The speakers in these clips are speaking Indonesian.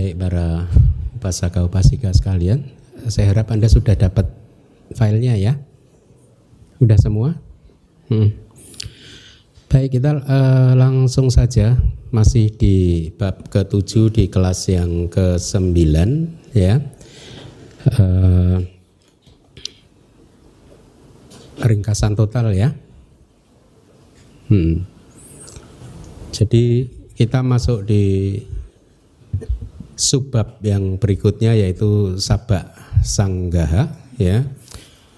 Baik para upasaka upasika sekalian, saya harap Anda sudah dapat filenya ya. Sudah semua? Baik, kita langsung saja masih di bab ke-7 di kelas yang ke-9 ya. Ringkasan total ya. Jadi kita masuk di subbab yang berikutnya yaitu sabak sanggaha ya.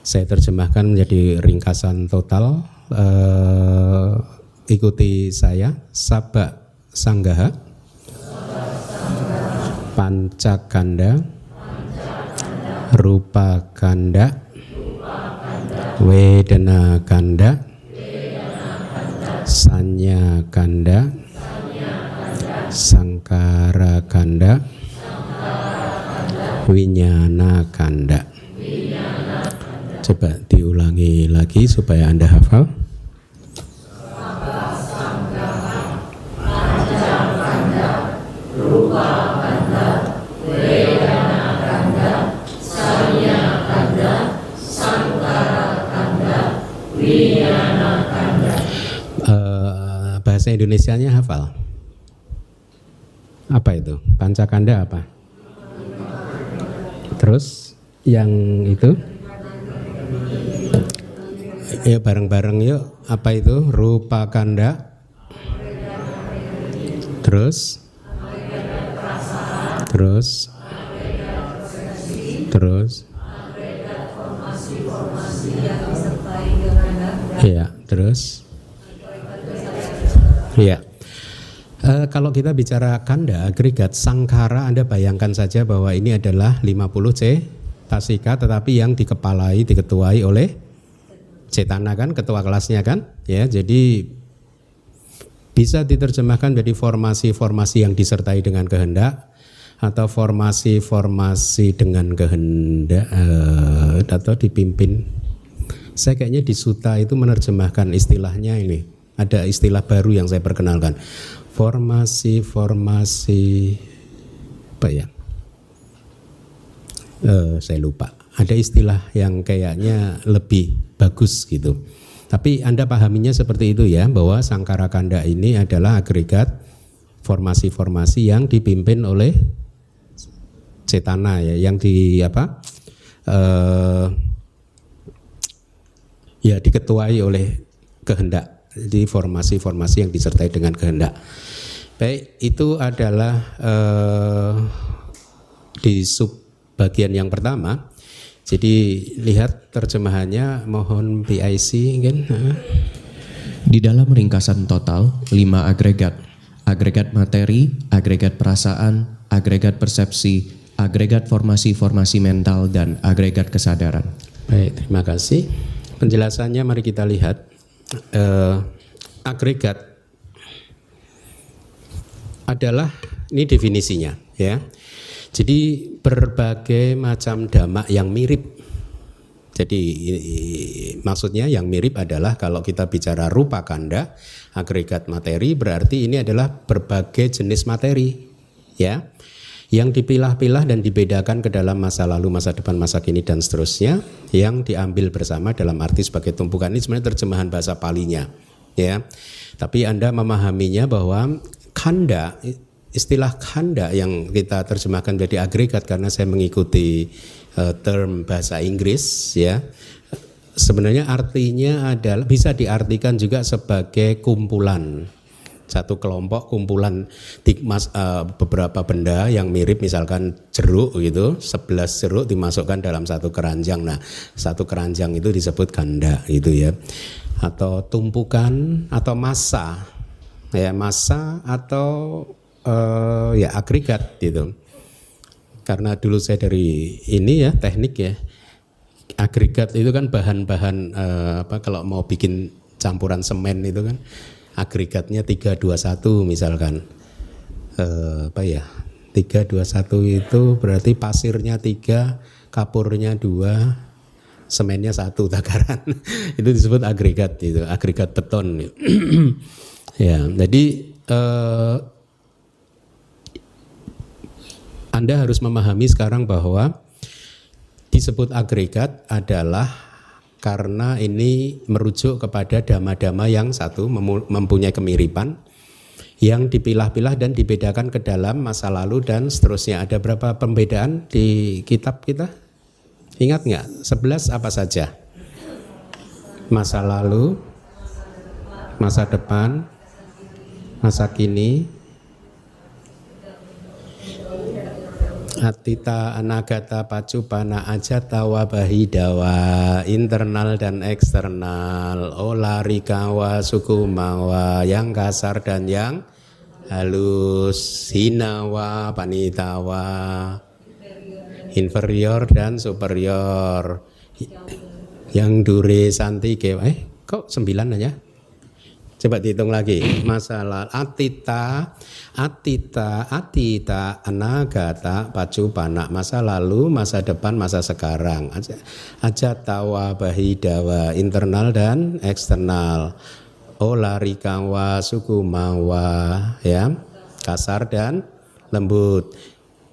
Saya terjemahkan menjadi ringkasan total. Ikuti saya. Sabak sanggaha, pancakanda, rupa kanda, wedana kanda, sanya kanda, sangkara kanda, winyana kanda. Coba diulangi lagi supaya Anda hafal. Bahasa Indonesianya hafal? Apa itu? Pancakanda apa? Terus yang itu? Ya bareng-bareng yuk. Apa itu? Rupa kanda. Terus? Terus? Iya, terus? Iya. Kalau kita bicara kanda, agregat, sangkara, Anda bayangkan saja bahwa ini adalah 50 cetasika, tetapi yang dikepalai, diketuai oleh cetana kan, ketua kelasnya kan? Ya, jadi bisa diterjemahkan menjadi formasi-formasi yang disertai dengan kehendak atau formasi-formasi dengan kehendak atau dipimpin. Saya kayaknya di Sutta itu menerjemahkan istilahnya ini. Ada istilah baru yang saya perkenalkan. Formasi apa ya? Saya lupa. Ada istilah yang kayaknya lebih bagus gitu. Tapi Anda pahaminya seperti itu ya, bahwa sangkara kanda ini adalah agregat formasi-formasi yang dipimpin oleh cetana ya, yang diketuai oleh kehendak. Jadi formasi-formasi yang disertai dengan kehendak. Baik, itu adalah di sub bagian yang pertama. Jadi lihat terjemahannya, mohon PIC kan. Di dalam ringkasan total 5 agregat. Agregat materi, agregat perasaan, agregat persepsi, agregat formasi-formasi mental, dan agregat kesadaran. Baik, terima kasih. Penjelasannya mari kita lihat. Agregat adalah, ini definisinya ya. Jadi berbagai macam dhamma yang mirip. Jadi maksudnya yang mirip adalah kalau kita bicara rupa kanda, agregat materi, berarti ini adalah berbagai jenis materi ya, yang dipilah-pilah dan dibedakan ke dalam masa lalu, masa depan, masa kini dan seterusnya, yang diambil bersama dalam arti sebagai tumpukan. Ini sebenarnya terjemahan bahasa Palinya ya. Tapi Anda memahaminya bahwa kanda, istilah kanda yang kita terjemahkan menjadi agregat karena saya mengikuti term bahasa Inggris ya. Sebenarnya artinya adalah bisa diartikan juga sebagai kumpulan. Satu kelompok kumpulan beberapa benda yang mirip, misalkan jeruk gitu, 11 jeruk dimasukkan dalam satu keranjang. Nah, satu keranjang itu disebut kanda gitu ya. Atau tumpukan atau massa. Ya, massa atau ya agregat gitu. Karena dulu saya dari ini ya, teknik ya. Agregat itu kan bahan-bahan kalau mau bikin campuran semen itu kan agregatnya 321 misalkan. 321 itu berarti pasirnya 3, kapurnya 2, semennya 1 takaran. Itu disebut agregat itu, agregat beton. Ya, jadi Anda harus memahami sekarang bahwa disebut agregat adalah karena ini merujuk kepada dhamma-dhamma yang satu mempunyai kemiripan, yang dipilah-pilah dan dibedakan ke dalam masa lalu dan seterusnya. Ada berapa pembedaan di kitab kita? Ingat nggak? 11 apa saja? Masa lalu, masa depan, masa kini, atita, anagata, pacupana, ajata, wabahidawa, internal dan eksternal, olarikawa, sukumawa, yang kasar dan yang halus, hinawa, panitawa, inferior dan superior, yang dure santike, kok 9 aja? Coba dihitung lagi. Masalah atita, anagata, pacupana, masa lalu, masa depan, masa sekarang. Ajatawa, bahidawa, internal dan eksternal. Olarikawa, sukumawa, ya, kasar dan lembut.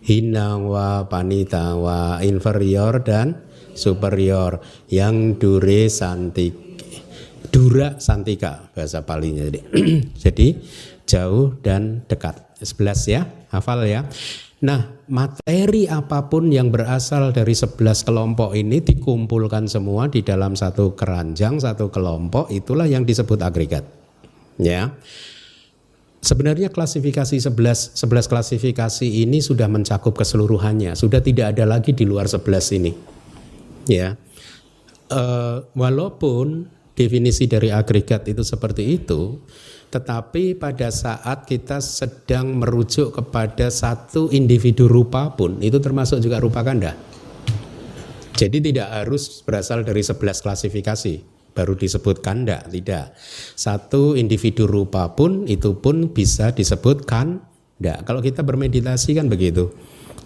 Hinawa, panitawa, inferior dan superior. Yang dure santik. Dura santika bahasa Palinya. Jadi jauh dan dekat. 11 ya, hafal ya. Nah, materi apapun yang berasal dari 11 kelompok ini dikumpulkan semua di dalam satu keranjang, satu kelompok, itulah yang disebut agregat. Ya. Sebenarnya klasifikasi 11 klasifikasi ini sudah mencakup keseluruhannya, sudah tidak ada lagi di luar 11 ini. Ya. Walaupun definisi dari agregat itu seperti itu, tetapi pada saat kita sedang merujuk kepada satu individu rupa pun, itu termasuk juga rupa kanda. Jadi tidak harus berasal dari 11 klasifikasi baru disebut kanda, tidak. Satu individu rupa pun itu pun bisa disebut kanda. Kalau kita bermeditasi kan begitu.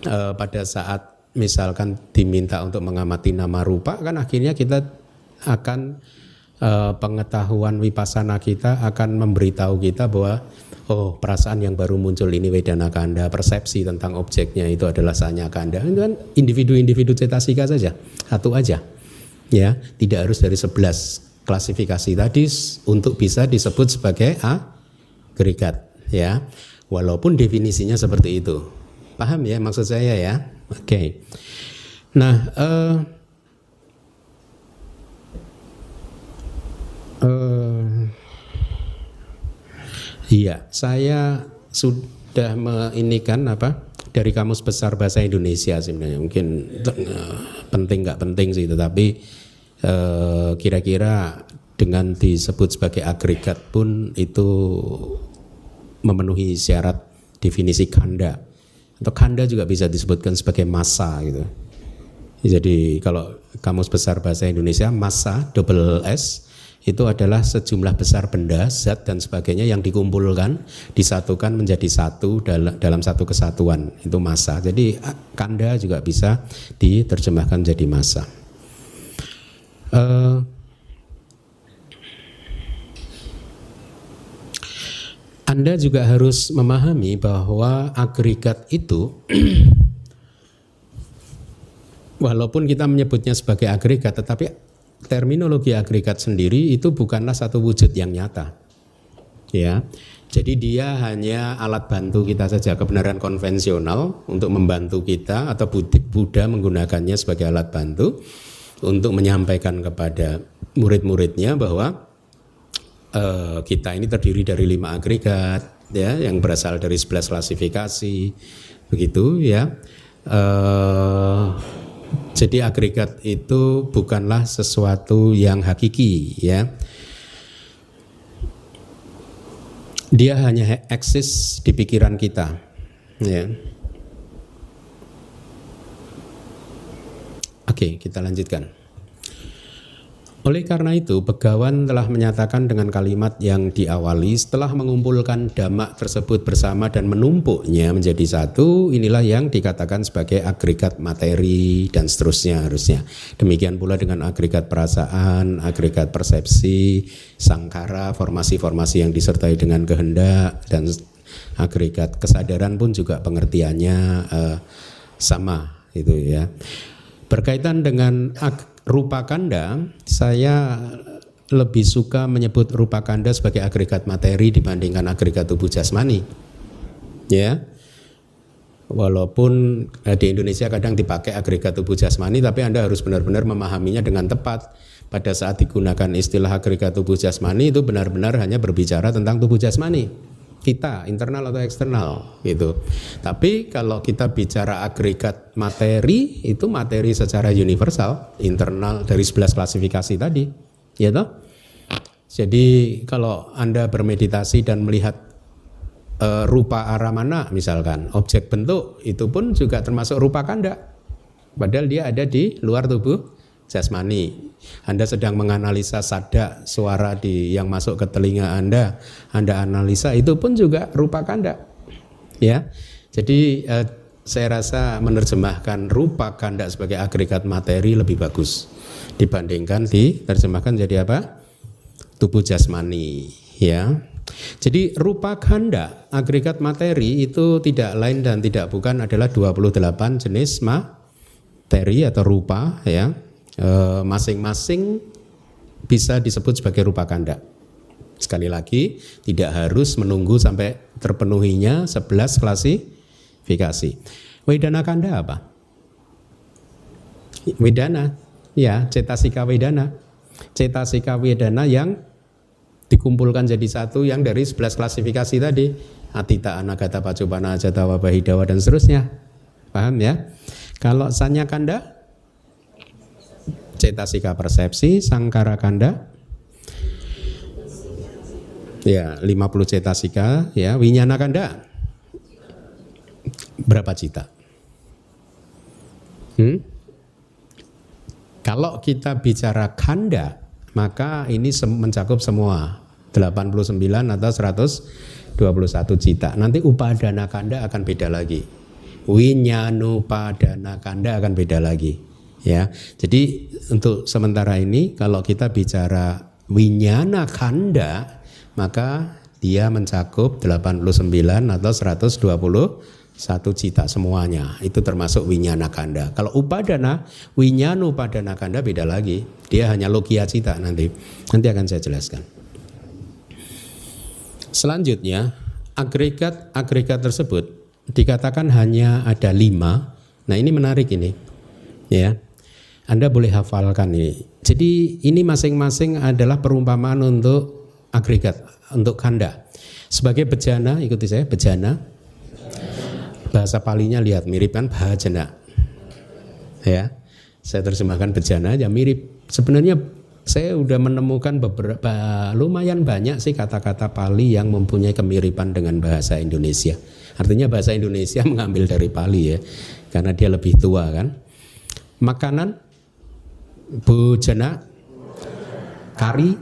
Pada saat misalkan diminta untuk mengamati nama rupa, kan akhirnya kita akan pengetahuan vipassana kita akan memberitahu kita bahwa perasaan yang baru muncul ini vedana kanda, persepsi tentang objeknya itu adalah sanya kanda. Itu kan individu-individu cetasika saja, satu aja. Ya, tidak harus dari 11 klasifikasi tadi untuk bisa disebut sebagai agregat, ya. Walaupun definisinya seperti itu. Paham ya maksud saya ya? Oke. Nah, iya, saya sudah meinikan dari Kamus Besar Bahasa Indonesia sebenarnya. Mungkin penting nggak penting sih, tetapi kira-kira dengan disebut sebagai agregat pun itu memenuhi syarat definisi kanda. Atau kanda juga bisa disebutkan sebagai massa gitu. Jadi kalau Kamus Besar Bahasa Indonesia, massa double S itu adalah sejumlah besar benda, zat dan sebagainya yang dikumpulkan, disatukan menjadi satu dalam satu kesatuan, itu massa. Jadi kanda juga bisa diterjemahkan jadi massa. Anda juga harus memahami bahwa agregat itu walaupun kita menyebutnya sebagai agregat, tetapi terminologi agregat sendiri itu bukanlah satu wujud yang nyata. Ya. Jadi dia hanya alat bantu kita saja, kebenaran konvensional untuk membantu kita, atau Buddha menggunakannya sebagai alat bantu untuk menyampaikan kepada murid-muridnya bahwa kita ini terdiri dari 5 agregat, ya, yang berasal dari 11 klasifikasi, begitu ya. Jadi agregat itu bukanlah sesuatu yang hakiki, ya. Dia hanya eksis di pikiran kita, ya. Oke, kita lanjutkan. Oleh karena itu, Begawan telah menyatakan dengan kalimat yang diawali, setelah mengumpulkan dhamma tersebut bersama dan menumpuknya menjadi satu, inilah yang dikatakan sebagai agregat materi dan seterusnya harusnya. Demikian pula dengan agregat perasaan, agregat persepsi, sangkara, formasi-formasi yang disertai dengan kehendak, dan agregat kesadaran pun juga pengertiannya sama itu ya. Berkaitan dengan rupa kanda, saya lebih suka menyebut rupa kanda sebagai agregat materi dibandingkan agregat tubuh jasmani. Ya. Walaupun di Indonesia kadang dipakai agregat tubuh jasmani, tapi Anda harus benar-benar memahaminya dengan tepat. Pada saat digunakan istilah agregat tubuh jasmani itu benar-benar hanya berbicara tentang tubuh jasmani kita, internal atau eksternal gitu. Tapi kalau kita bicara agregat materi, itu materi secara universal, internal dari 11 klasifikasi tadi, ya toh? Jadi kalau Anda bermeditasi dan melihat rupa aramana misalkan, objek bentuk itu pun juga termasuk rupa kanda. Padahal dia ada di luar tubuh jasmani. Anda sedang menganalisa sada suara yang masuk ke telinga Anda analisa, itu pun juga rupa kanda. Ya. Jadi saya rasa menerjemahkan rupa kanda sebagai agregat materi lebih bagus dibandingkan diterjemahkan jadi apa? Tubuh jasmani, ya. Jadi rupa kanda, agregat materi itu tidak lain dan tidak bukan adalah 28 jenis materi atau rupa ya. Masing-masing bisa disebut sebagai rupa kanda. Sekali lagi, tidak harus menunggu sampai terpenuhinya 11 klasifikasi. Wedana kanda apa? Wedana, ya, cetasika wedana. Cetasika wedana yang dikumpulkan jadi satu yang dari 11 klasifikasi tadi, atita, anagata, pacupana, ajata, wabahidawa dan seterusnya. Paham ya? Kalau sanya kanda, cetasika persepsi, sangkara kanda, ya 50 cetasika, ya winyana kanda, berapa cita? Kalau kita bicara kanda, maka ini mencakup semua 89 atau 121 cita. Nanti upadana kanda akan beda lagi. Winyanupadana kanda akan beda lagi. Ya. Jadi untuk sementara ini kalau kita bicara winyana kanda, maka dia mencakup 89 atau 121 cita semuanya. Itu termasuk winyana kanda. Kalau upadana, winyanupadana kanda beda lagi. Dia hanya logia cita nanti akan saya jelaskan. Selanjutnya, agregat tersebut dikatakan hanya ada 5. Nah ini menarik ini, ya. Anda boleh hafalkan ini. Jadi ini masing-masing adalah perumpamaan untuk agregat, untuk kanda. Sebagai bejana, ikuti saya, bejana. Bahasa Palinya lihat mirip kan, bhajana. Ya, saya terjemahkan bejana aja mirip. Sebenarnya saya udah menemukan beberapa, lumayan banyak sih kata-kata Pali yang mempunyai kemiripan dengan bahasa Indonesia. Artinya bahasa Indonesia mengambil dari Pali ya, karena dia lebih tua kan. Makanan, bojana, kari,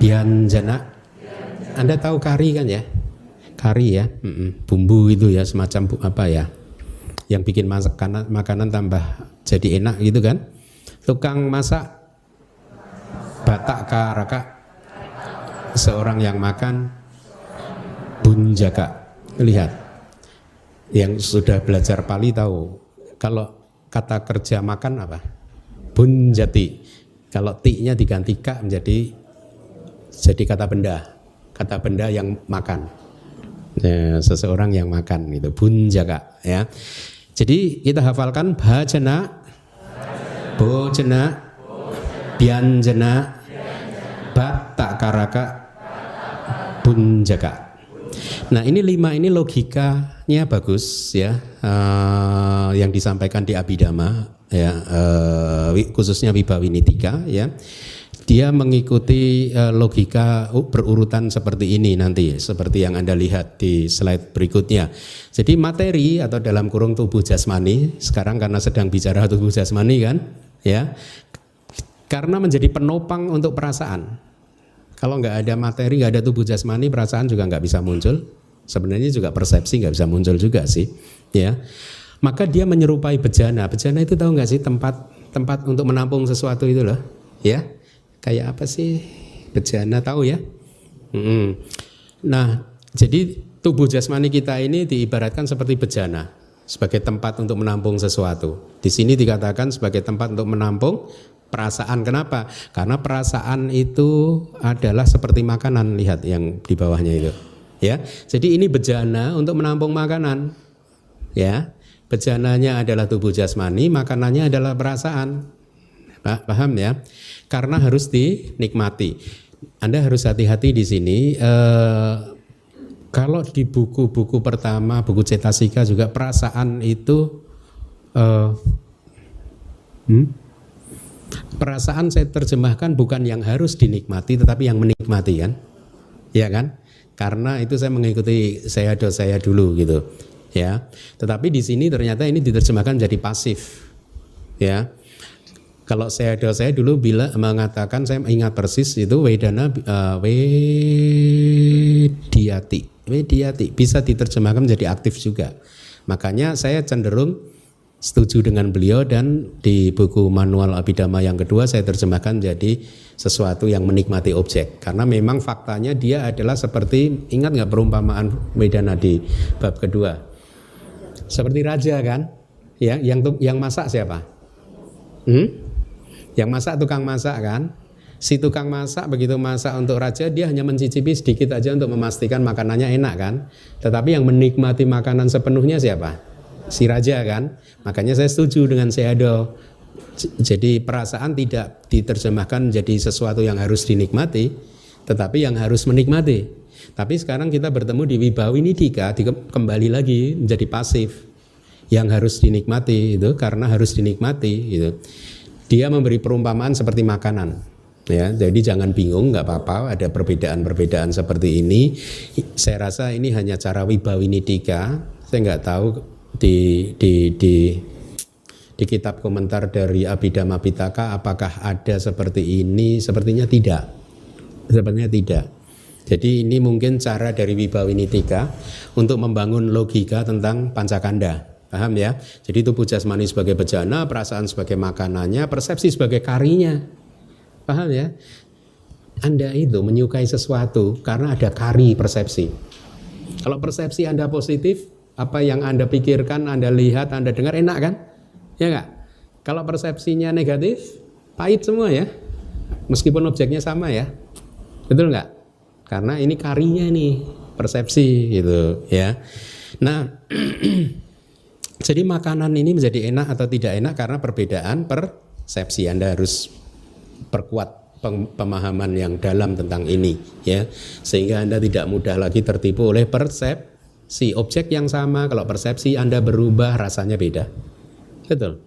byanjana. Anda tahu kari kan ya? Kari ya, bumbu itu ya, semacam apa ya, yang bikin makanan tambah jadi enak gitu kan. Tukang masak, batak karaka, seorang yang makan, bunjaka. Lihat, yang sudah belajar Pali tahu, kalau kata kerja makan apa? Bunjati. Kalau ti-nya diganti ka menjadi kata benda yang makan. Ya, seseorang yang makan itu bunjaka ya. Jadi kita hafalkan bhajana, bojana, byanjana, batak karaka, bunjaka. Nah ini 5 ini logikanya bagus ya, yang disampaikan di Abhidhamma ya, khususnya Vibhawinitika ya. Dia mengikuti logika berurutan seperti ini nanti, seperti yang Anda lihat di slide berikutnya. Jadi materi atau dalam kurung tubuh jasmani, sekarang karena sedang bicara tubuh jasmani kan, ya, karena menjadi penopang untuk perasaan. Kalau nggak ada materi, nggak ada tubuh jasmani, perasaan juga nggak bisa muncul. Sebenarnya juga persepsi nggak bisa muncul juga sih, ya. Maka dia menyerupai bejana. Bejana itu tahu nggak sih, tempat untuk menampung sesuatu itu loh, ya. Kayak apa sih bejana, tahu ya? Nah, jadi tubuh jasmani kita ini diibaratkan seperti bejana, sebagai tempat untuk menampung sesuatu. Di sini dikatakan sebagai tempat untuk menampung perasaan. Kenapa? Karena perasaan itu adalah seperti makanan. Lihat yang di bawahnya itu. Ya, jadi ini bejana untuk menampung makanan. Ya, bejananya adalah tubuh jasmani, makanannya adalah perasaan. Paham ya? Karena harus dinikmati. Anda harus hati-hati di sini. Kalau di buku-buku pertama, buku Cetasika juga perasaan itu perasaan saya terjemahkan bukan yang harus dinikmati, tetapi yang menikmati kan, ya kan? Karena itu saya mengikuti saya dulu gitu, ya. Tetapi di sini ternyata ini diterjemahkan jadi pasif, ya. Kalau saya dulu mengatakan, saya ingat persis itu Wediyati bisa diterjemahkan menjadi aktif juga. Makanya saya cenderung setuju dengan beliau, dan di buku manual Abhidhamma yang kedua saya terjemahkan jadi sesuatu yang menikmati objek. Karena memang faktanya dia adalah seperti, ingat nggak perumpamaan Vedana di bab kedua? Seperti raja kan? Ya, yang masak siapa? Yang masak tukang masak kan? Si tukang masak begitu masak untuk raja, dia hanya mencicipi sedikit aja untuk memastikan makanannya enak kan. Tetapi yang menikmati makanan sepenuhnya siapa? Si raja kan. Makanya saya setuju dengan Sayadaw. Jadi perasaan tidak diterjemahkan jadi sesuatu yang harus dinikmati, tetapi yang harus menikmati. Tapi sekarang kita bertemu di Vibhawinidika, kembali lagi menjadi pasif. Yang harus dinikmati itu karena harus dinikmati gitu. Dia memberi perumpamaan seperti makanan. Ya, jadi jangan bingung, nggak apa-apa ada perbedaan-perbedaan seperti ini. Saya rasa ini hanya cara Vibhawinidika. Saya nggak tahu di kitab komentar dari Abhidhamma Pitaka apakah ada seperti ini. Sepertinya tidak. Jadi ini mungkin cara dari Vibhawinidika untuk membangun logika tentang pancakanda. Paham ya? Jadi tubuh jasmani sebagai bejana, perasaan sebagai makanannya, persepsi sebagai karinya. Paham ya? Anda itu menyukai sesuatu karena ada kari persepsi. Kalau persepsi Anda positif, apa yang Anda pikirkan, Anda lihat, Anda dengar enak kan? Ya enggak? Kalau persepsinya negatif, pahit semua ya. Meskipun objeknya sama ya. Betul enggak? Karena ini karinya nih, persepsi gitu ya. Nah, jadi makanan ini menjadi enak atau tidak enak karena perbedaan persepsi. Anda harus perkuat pemahaman yang dalam tentang ini ya, sehingga Anda tidak mudah lagi tertipu oleh persepsi. Objek yang sama, kalau persepsi Anda berubah rasanya beda. Betul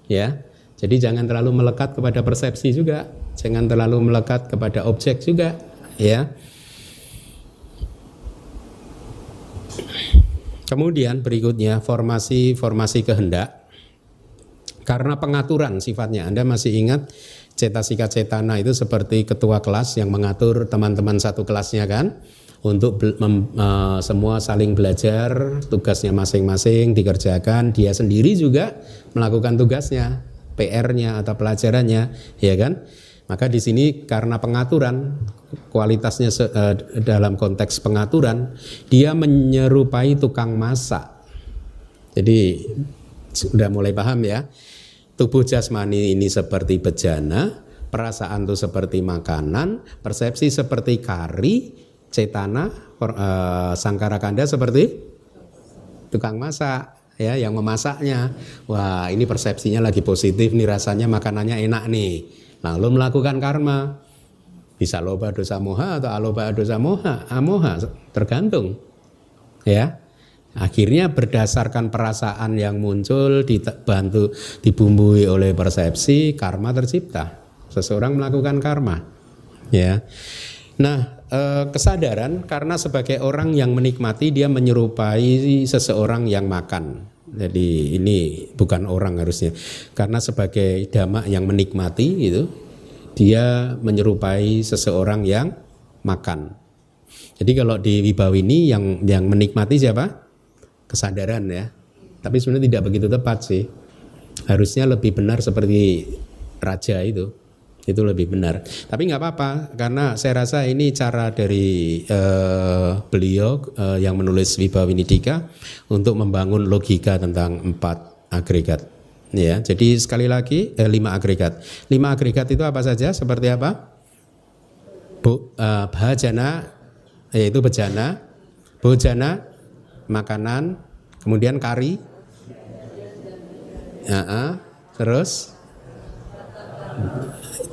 ya. Jadi jangan terlalu melekat kepada persepsi juga, jangan terlalu melekat kepada objek juga ya. Kemudian berikutnya formasi kehendak. Karena pengaturan sifatnya, Anda masih ingat Cetasika Cetana itu seperti ketua kelas yang mengatur teman-teman satu kelasnya kan, untuk semua saling belajar, tugasnya masing-masing dikerjakan, dia sendiri juga melakukan tugasnya, PR-nya atau pelajarannya, ya kan? Maka di sini karena pengaturan, kualitasnya dalam konteks pengaturan, dia menyerupai tukang masak. Jadi sudah mulai paham ya. Tubuh jasmani ini seperti bejana, perasaan itu seperti makanan, persepsi seperti kari, cetana, sangkara kanda seperti tukang masak ya, yang memasaknya. Wah, ini persepsinya lagi positif nih, rasanya makanannya enak nih. Lalu melakukan karma. Bisa loba dosa moha atau aloba dosa moha, amoha, tergantung. Ya. Akhirnya berdasarkan perasaan yang muncul dibumbui oleh persepsi, karma tercipta. Seseorang melakukan karma. Ya. Nah, kesadaran karena sebagai orang yang menikmati, dia menyerupai seseorang yang makan. Jadi ini bukan orang harusnya. Karena sebagai dhamma yang menikmati itu, dia menyerupai seseorang yang makan. Jadi kalau di Vibhawini yang menikmati siapa? Kesadaran ya. Tapi sebenarnya tidak begitu tepat sih. Harusnya lebih benar seperti raja itu, Itu lebih benar. Tapi nggak apa-apa karena saya rasa ini cara dari beliau yang menulis Wibawinidika untuk membangun logika tentang 4 agregat. Ya, jadi sekali lagi 5 agregat. 5 agregat itu apa saja? Seperti apa? Bhajana, yaitu bejana, bojana, makanan, kemudian kari, terus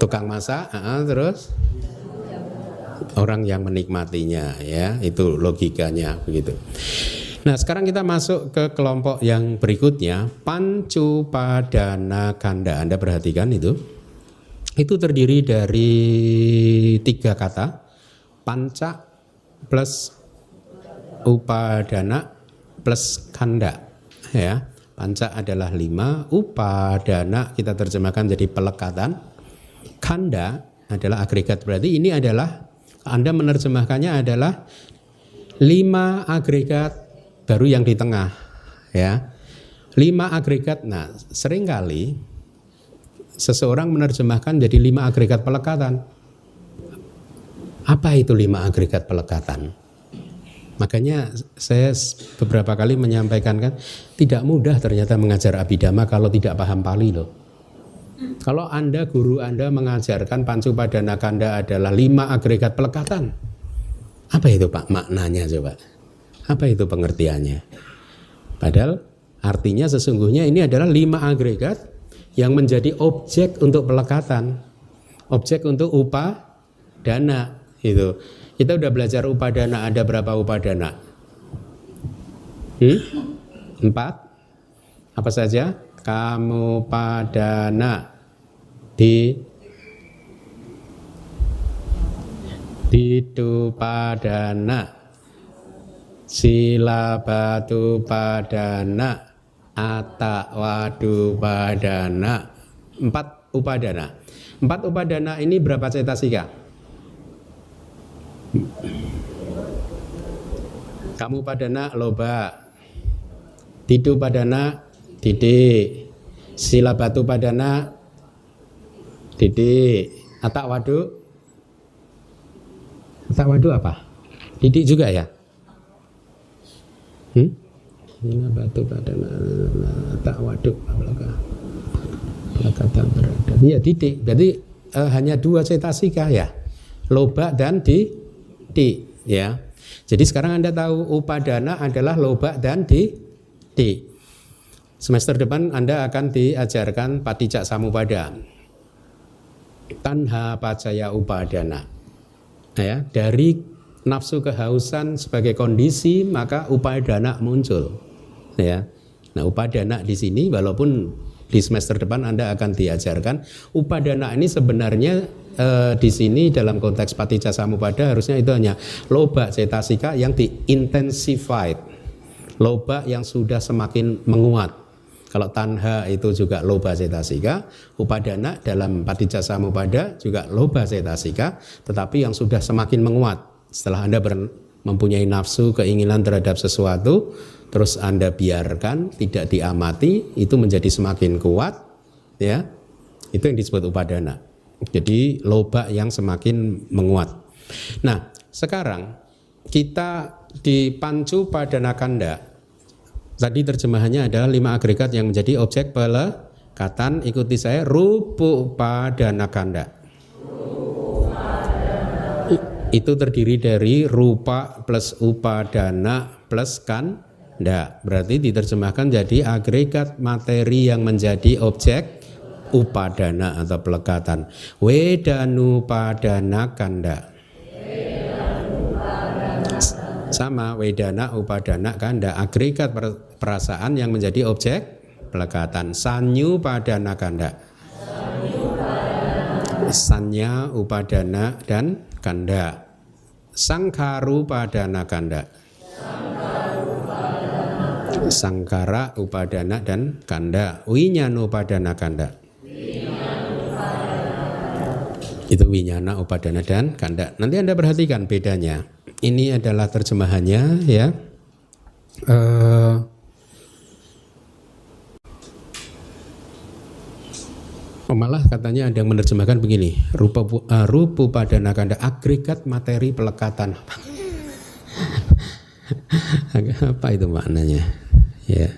tukang masak, terus orang yang menikmatinya, ya, itu logikanya begitu. Nah, sekarang kita masuk ke kelompok yang berikutnya, Pancupadana Kanda. Anda perhatikan itu terdiri dari 3 kata, panca plus upadana plus kanda, ya. Panca adalah 5, upadana kita terjemahkan jadi pelekatan, kanda adalah agregat. Berarti ini adalah, Anda menerjemahkannya adalah 5 agregat baru yang di tengah, ya. 5 agregat. Nah, seringkali seseorang menerjemahkan jadi 5 agregat pelekatan. Apa itu 5 agregat pelekatan? Makanya saya beberapa kali menyampaikan kan, tidak mudah ternyata mengajar Abhidhamma kalau tidak paham Pali loh. Kalau Anda, guru Anda mengajarkan Pancupadana Kanda adalah 5 agregat pelekatan, apa itu Pak maknanya coba? Apa itu pengertiannya? Padahal artinya sesungguhnya ini adalah 5 agregat yang menjadi objek untuk pelekatan, objek untuk upadana itu. Kita udah belajar upadana, ada berapa upadana? 4. Apa saja? Kamupadana, Ditupadana, Silabatupadana, Atawadupadana. 4 upadana. 4 upadana ini berapa cetasika? Kamupadana loba, Ditupadana didik, Silabatupadana didik, Atakwadu apa? Didik juga ya? Silabatupadana, Atakwadu pelekatan berada. Iya didik. Berarti hanya 2 cetasika ya, loba dan di, ya. Jadi sekarang Anda tahu upadana adalah loba dan di. Semester depan Anda akan diajarkan Paticca Samuppada, tanha pacaya upadana, ya. Dari nafsu kehausan sebagai kondisi maka upadana muncul, ya. Nah, upadana di sini walaupun di semester depan Anda akan diajarkan upadana ini sebenarnya di sini dalam konteks Paticca Samuppada harusnya itu hanya loba cetasika yang di-intensified, loba yang sudah semakin menguat. Kalau tanha itu juga loba cetasika, upadana dalam Paticca Samuppada juga loba cetasika, tetapi yang sudah semakin menguat. Setelah Anda mempunyai nafsu, keinginan terhadap sesuatu, terus Anda biarkan, tidak diamati, itu menjadi semakin kuat, ya. Itu yang disebut upadana. Jadi loba yang semakin menguat. Nah, sekarang kita di Pancupadana Kanda. Tadi terjemahannya adalah 5 agregat yang menjadi objek pelekatan. Ikuti saya, Rupupadana Kanda. Itu terdiri dari rupa plus upadana plus kanda. Berarti diterjemahkan jadi agregat materi yang menjadi objek upadana atau pelekatan. Wedanupadana Kanda. Sama, wedana, upadana, kanda, agregat perasaan yang menjadi objek pelekatan. Sanyupadana Kanda. Sanya, upadana dan kanda. Sangkarupadana Kanda. Sangkara, upadana dan kanda. Winyanupadana Kanda. Itu winyana, upadana dan kanda. Nanti Anda perhatikan bedanya. Ini adalah terjemahannya, ya. Malah katanya ada yang menerjemahkan begini, rupa padana kanda agregat materi pelekatan. Apa itu maknanya? Ya.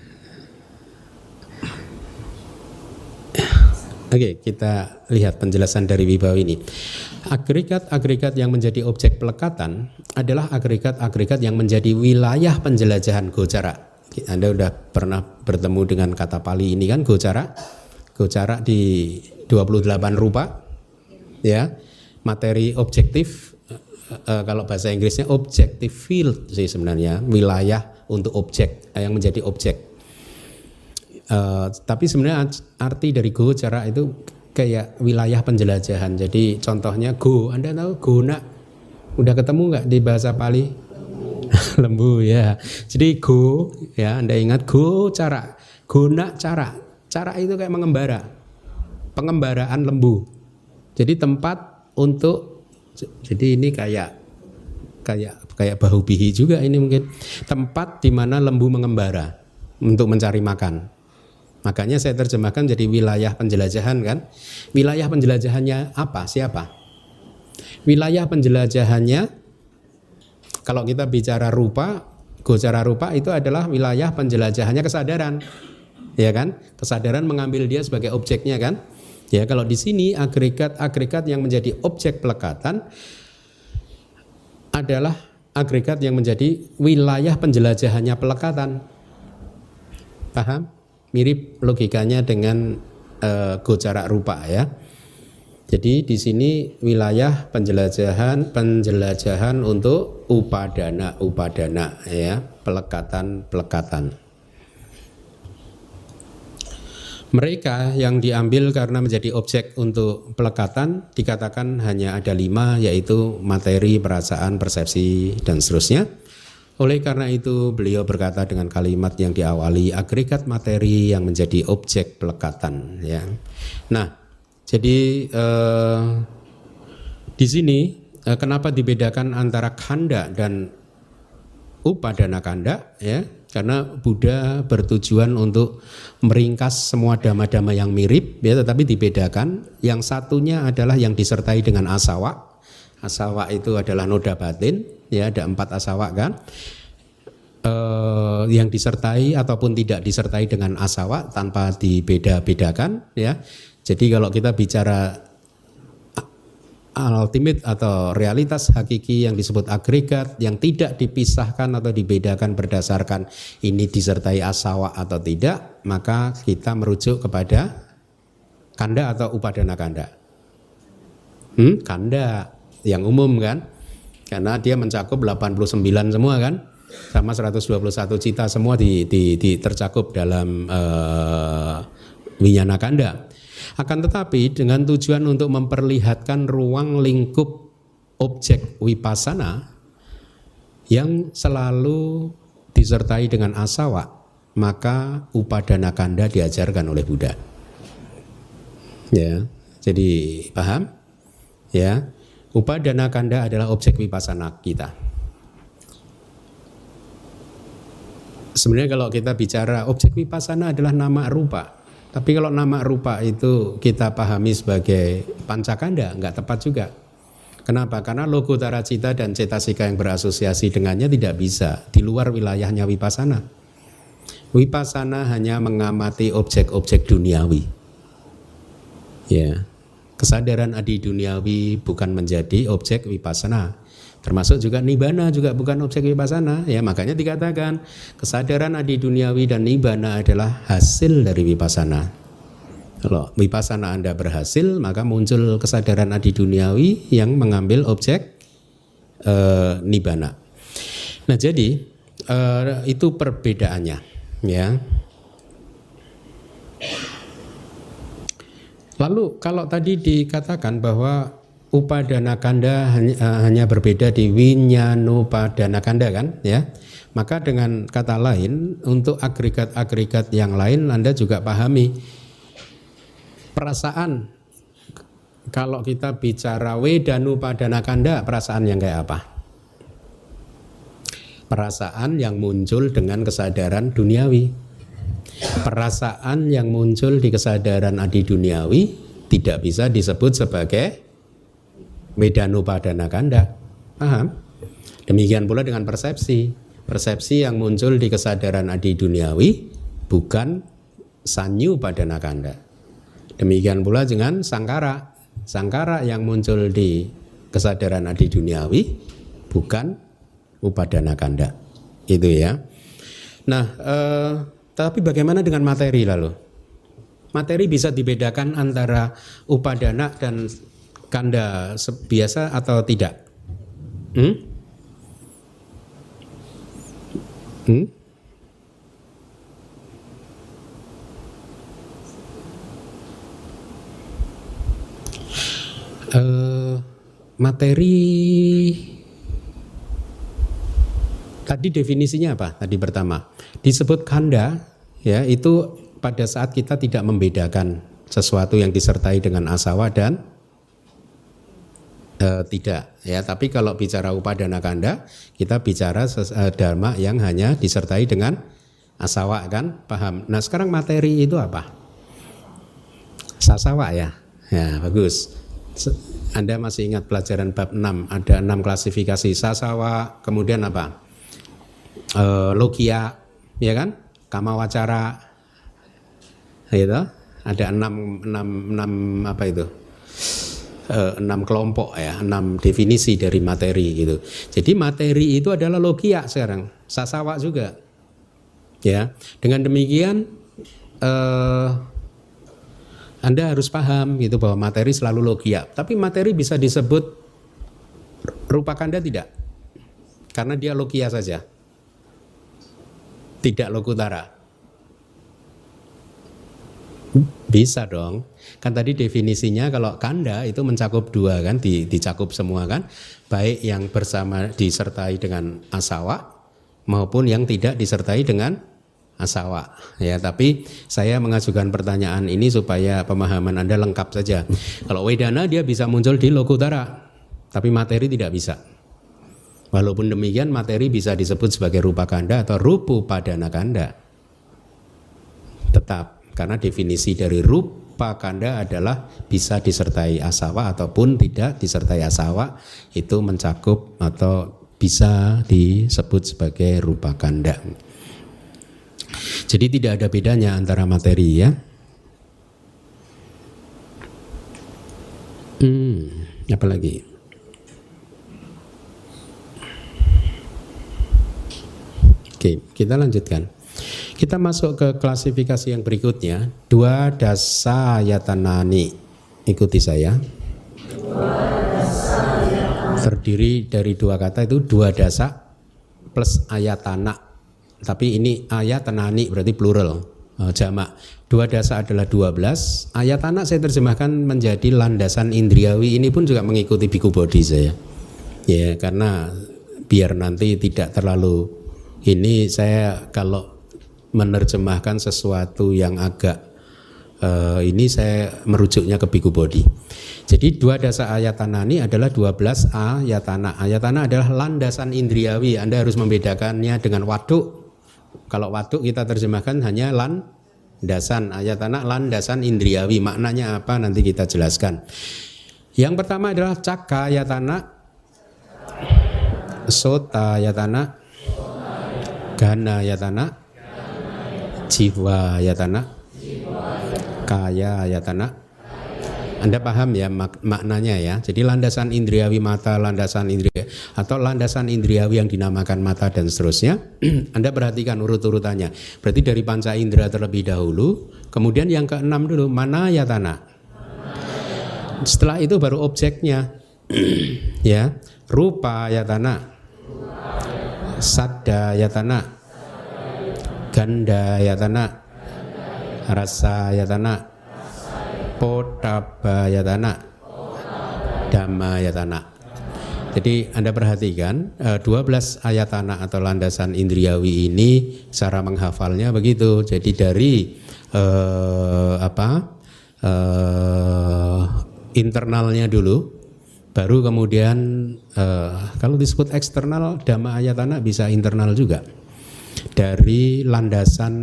Oke, kita lihat penjelasan dari Wibawa ini. Agregat-agregat yang menjadi objek pelekatan adalah agregat-agregat yang menjadi wilayah penjelajahan gocara. Anda sudah pernah bertemu dengan kata Pali ini kan, gocara? Gocara di 28 rupa, ya, materi objektif, kalau bahasa Inggrisnya objective field sih sebenarnya, wilayah untuk objek yang menjadi objek. Tapi sebenarnya arti dari gocara itu kayak wilayah penjelajahan. Jadi contohnya Anda tahu guna, udah ketemu nggak di bahasa Pali? Lembu ya. Jadi ya, Anda ingat gocara, guna cara. Cara itu kayak mengembara, pengembaraan lembu. Jadi tempat untuk, jadi ini kayak bahu bihi juga ini mungkin, tempat di mana lembu mengembara untuk mencari makan. Makanya saya terjemahkan jadi wilayah penjelajahan kan. Wilayah penjelajahannya apa? Siapa? Wilayah penjelajahannya, kalau kita bicara rupa, gocara rupa itu adalah wilayah penjelajahannya kesadaran. Ya kan, kesadaran mengambil dia sebagai objeknya kan. Ya, kalau di sini agregat-agregat yang menjadi objek pelekatan adalah agregat yang menjadi wilayah penjelajahannya pelekatan. Paham? Mirip logikanya dengan gocara rupa ya. Jadi di sini wilayah penjelajahan untuk upadana ya, pelekatan. Mereka yang diambil karena menjadi objek untuk pelekatan dikatakan hanya ada 5, yaitu materi, perasaan, persepsi, dan seterusnya. Oleh karena itu beliau berkata dengan kalimat yang diawali agregat materi yang menjadi objek pelekatan. Ya. Nah, jadi di sini kenapa dibedakan antara kanda dan upadana kanda? Ya. Karena Buddha bertujuan untuk meringkas semua dhamma-dhamma yang mirip, ya, tetapi dibedakan. Yang satunya adalah yang disertai dengan asawa. Asawa itu adalah noda batin, ya, ada 4 asawa kan. Yang disertai ataupun tidak disertai dengan asawa tanpa dibeda-bedakan, ya. Jadi kalau kita bicara ultimate atau realitas hakiki yang disebut agregat yang tidak dipisahkan atau dibedakan berdasarkan ini disertai asawa atau tidak, maka kita merujuk kepada kanda atau upadana kanda. Kanda yang umum kan, karena dia mencakup 89 semua kan, sama 121 cita semua tercakup dalam winyana kanda. Akan tetapi dengan tujuan untuk memperlihatkan ruang lingkup objek vipassana yang selalu disertai dengan asawa, maka upadana kanda diajarkan oleh Buddha. Ya, jadi paham? Ya, upadana kanda adalah objek vipassana kita. Sebenarnya kalau kita bicara objek vipassana adalah nama rupa. Tapi kalau nama rupa itu kita pahami sebagai pancakanda, enggak tepat juga. Kenapa? Karena lokutara cita dan cetasika yang berasosiasi dengannya tidak bisa di luar wilayahnya vipassana. Vipassana hanya mengamati objek-objek duniawi. Ya, kesadaran adi duniawi bukan menjadi objek vipassana. Termasuk juga nibbana juga bukan objek vipassana. Ya, makanya dikatakan kesadaran adi duniawi dan nibbana adalah hasil dari vipassana. Kalau vipassana Anda berhasil, maka muncul kesadaran adi duniawi yang mengambil objek nibbana. Nah, jadi itu perbedaannya, ya. Lalu kalau tadi dikatakan bahwa upadana kanda hanya berbeda di winyanopadana kanda kan, ya. Maka dengan kata lain, untuk agregat-agregat yang lain Anda juga pahami perasaan. Kalau kita bicara wedanupadana kanda, perasaan yang kayak apa? Perasaan yang muncul dengan kesadaran duniawi. Perasaan yang muncul di kesadaran adi duniawi tidak bisa disebut sebagai Vedanupadana kanda. Paham? Demikian pula dengan persepsi. Persepsi yang muncul di kesadaran adi duniawi bukan Sanyupadana kanda. Demikian pula dengan sangkara. Sangkara yang muncul di kesadaran adi duniawi bukan upadana kanda. Itu ya. Nah, tapi bagaimana dengan materi lalu? Materi bisa dibedakan antara upadana dan kanda biasa atau tidak? Materi tadi definisinya apa? Tadi pertama disebut kanda, ya, itu pada saat kita tidak membedakan sesuatu yang disertai dengan asawa dan tidak, ya. Tapi kalau bicara upadana kanda, kita bicara dharma yang hanya disertai dengan asawa, kan? Paham? Nah, sekarang materi itu apa? Sasawa, ya. Ya, bagus. Anda masih ingat pelajaran bab 6, ada 6 klasifikasi sasawa, kemudian apa? Logia, ya kan? Kamawacara, gitu. Ada 6 apa itu? 6 kelompok, ya, 6 definisi dari materi gitu. Jadi materi itu adalah logia sekarang, sasawa juga. Ya, dengan demikian Anda harus paham gitu bahwa materi selalu logia. Tapi materi bisa disebut rupa kanda tidak? Karena dia logia saja. Tidak lokutara. Bisa dong. Kan tadi definisinya kalau kanda itu mencakup 2 kan, dicakup semua kan, baik yang bersama disertai dengan asawa maupun yang tidak disertai dengan asawa, ya. Tapi saya mengajukan pertanyaan ini supaya pemahaman Anda lengkap saja. Kalau Vedana dia bisa muncul di lokutara, tapi materi tidak bisa. Walaupun demikian materi bisa disebut sebagai rupa kanda atau rupupadana kanda. Tetap, karena definisi dari rupa kanda adalah bisa disertai asawa ataupun tidak disertai asawa, itu mencakup atau bisa disebut sebagai rupa kanda. Jadi tidak ada bedanya antara materi, ya. Apa lagi? Oke, kita lanjutkan. Kita masuk ke klasifikasi yang berikutnya, 2 dasa yatanani. Ikuti saya. Terdiri dari 2 kata, itu 2 dasa plus ayatana. Tapi ini ayatanani berarti plural, jamak. 2 dasa adalah 12. Ayatana saya terjemahkan menjadi landasan indriawi. Ini pun juga mengikuti biku bodi saya. Ya, karena biar nanti tidak terlalu ini, saya kalau menerjemahkan sesuatu yang agak ini saya merujuknya ke biku bodi. Jadi 2 dasa ayatanani adalah 12 ayatana. Ayatana adalah landasan indriawi. Anda harus membedakannya dengan waduk. Kalau waduk kita terjemahkan hanya landasan, ayatana landasan indriawi. Maknanya apa nanti kita jelaskan. Yang pertama adalah cakka ayatana, sota ayatana, gana ayatana, jiwa ayatana, kaya ayatana. Anda paham ya maknanya, ya. Jadi landasan indriawi mata, landasan indriawi atau landasan indriawi yang dinamakan mata dan seterusnya. Anda perhatikan urut-urutannya. Berarti dari panca indera terlebih dahulu, kemudian yang ke-6 dulu mana ayatana. Setelah itu baru objeknya. Ya, rupa ayatana, sadda ayatana, ganda ayatana, rasa ayatana, potaba ayatana, dhamma ayatana. Jadi Anda perhatikan 12 ayatana atau landasan indriawi ini cara menghafalnya begitu. Jadi dari internalnya dulu, baru kemudian kalau disebut eksternal dhamma ayatana bisa internal juga. Dari landasan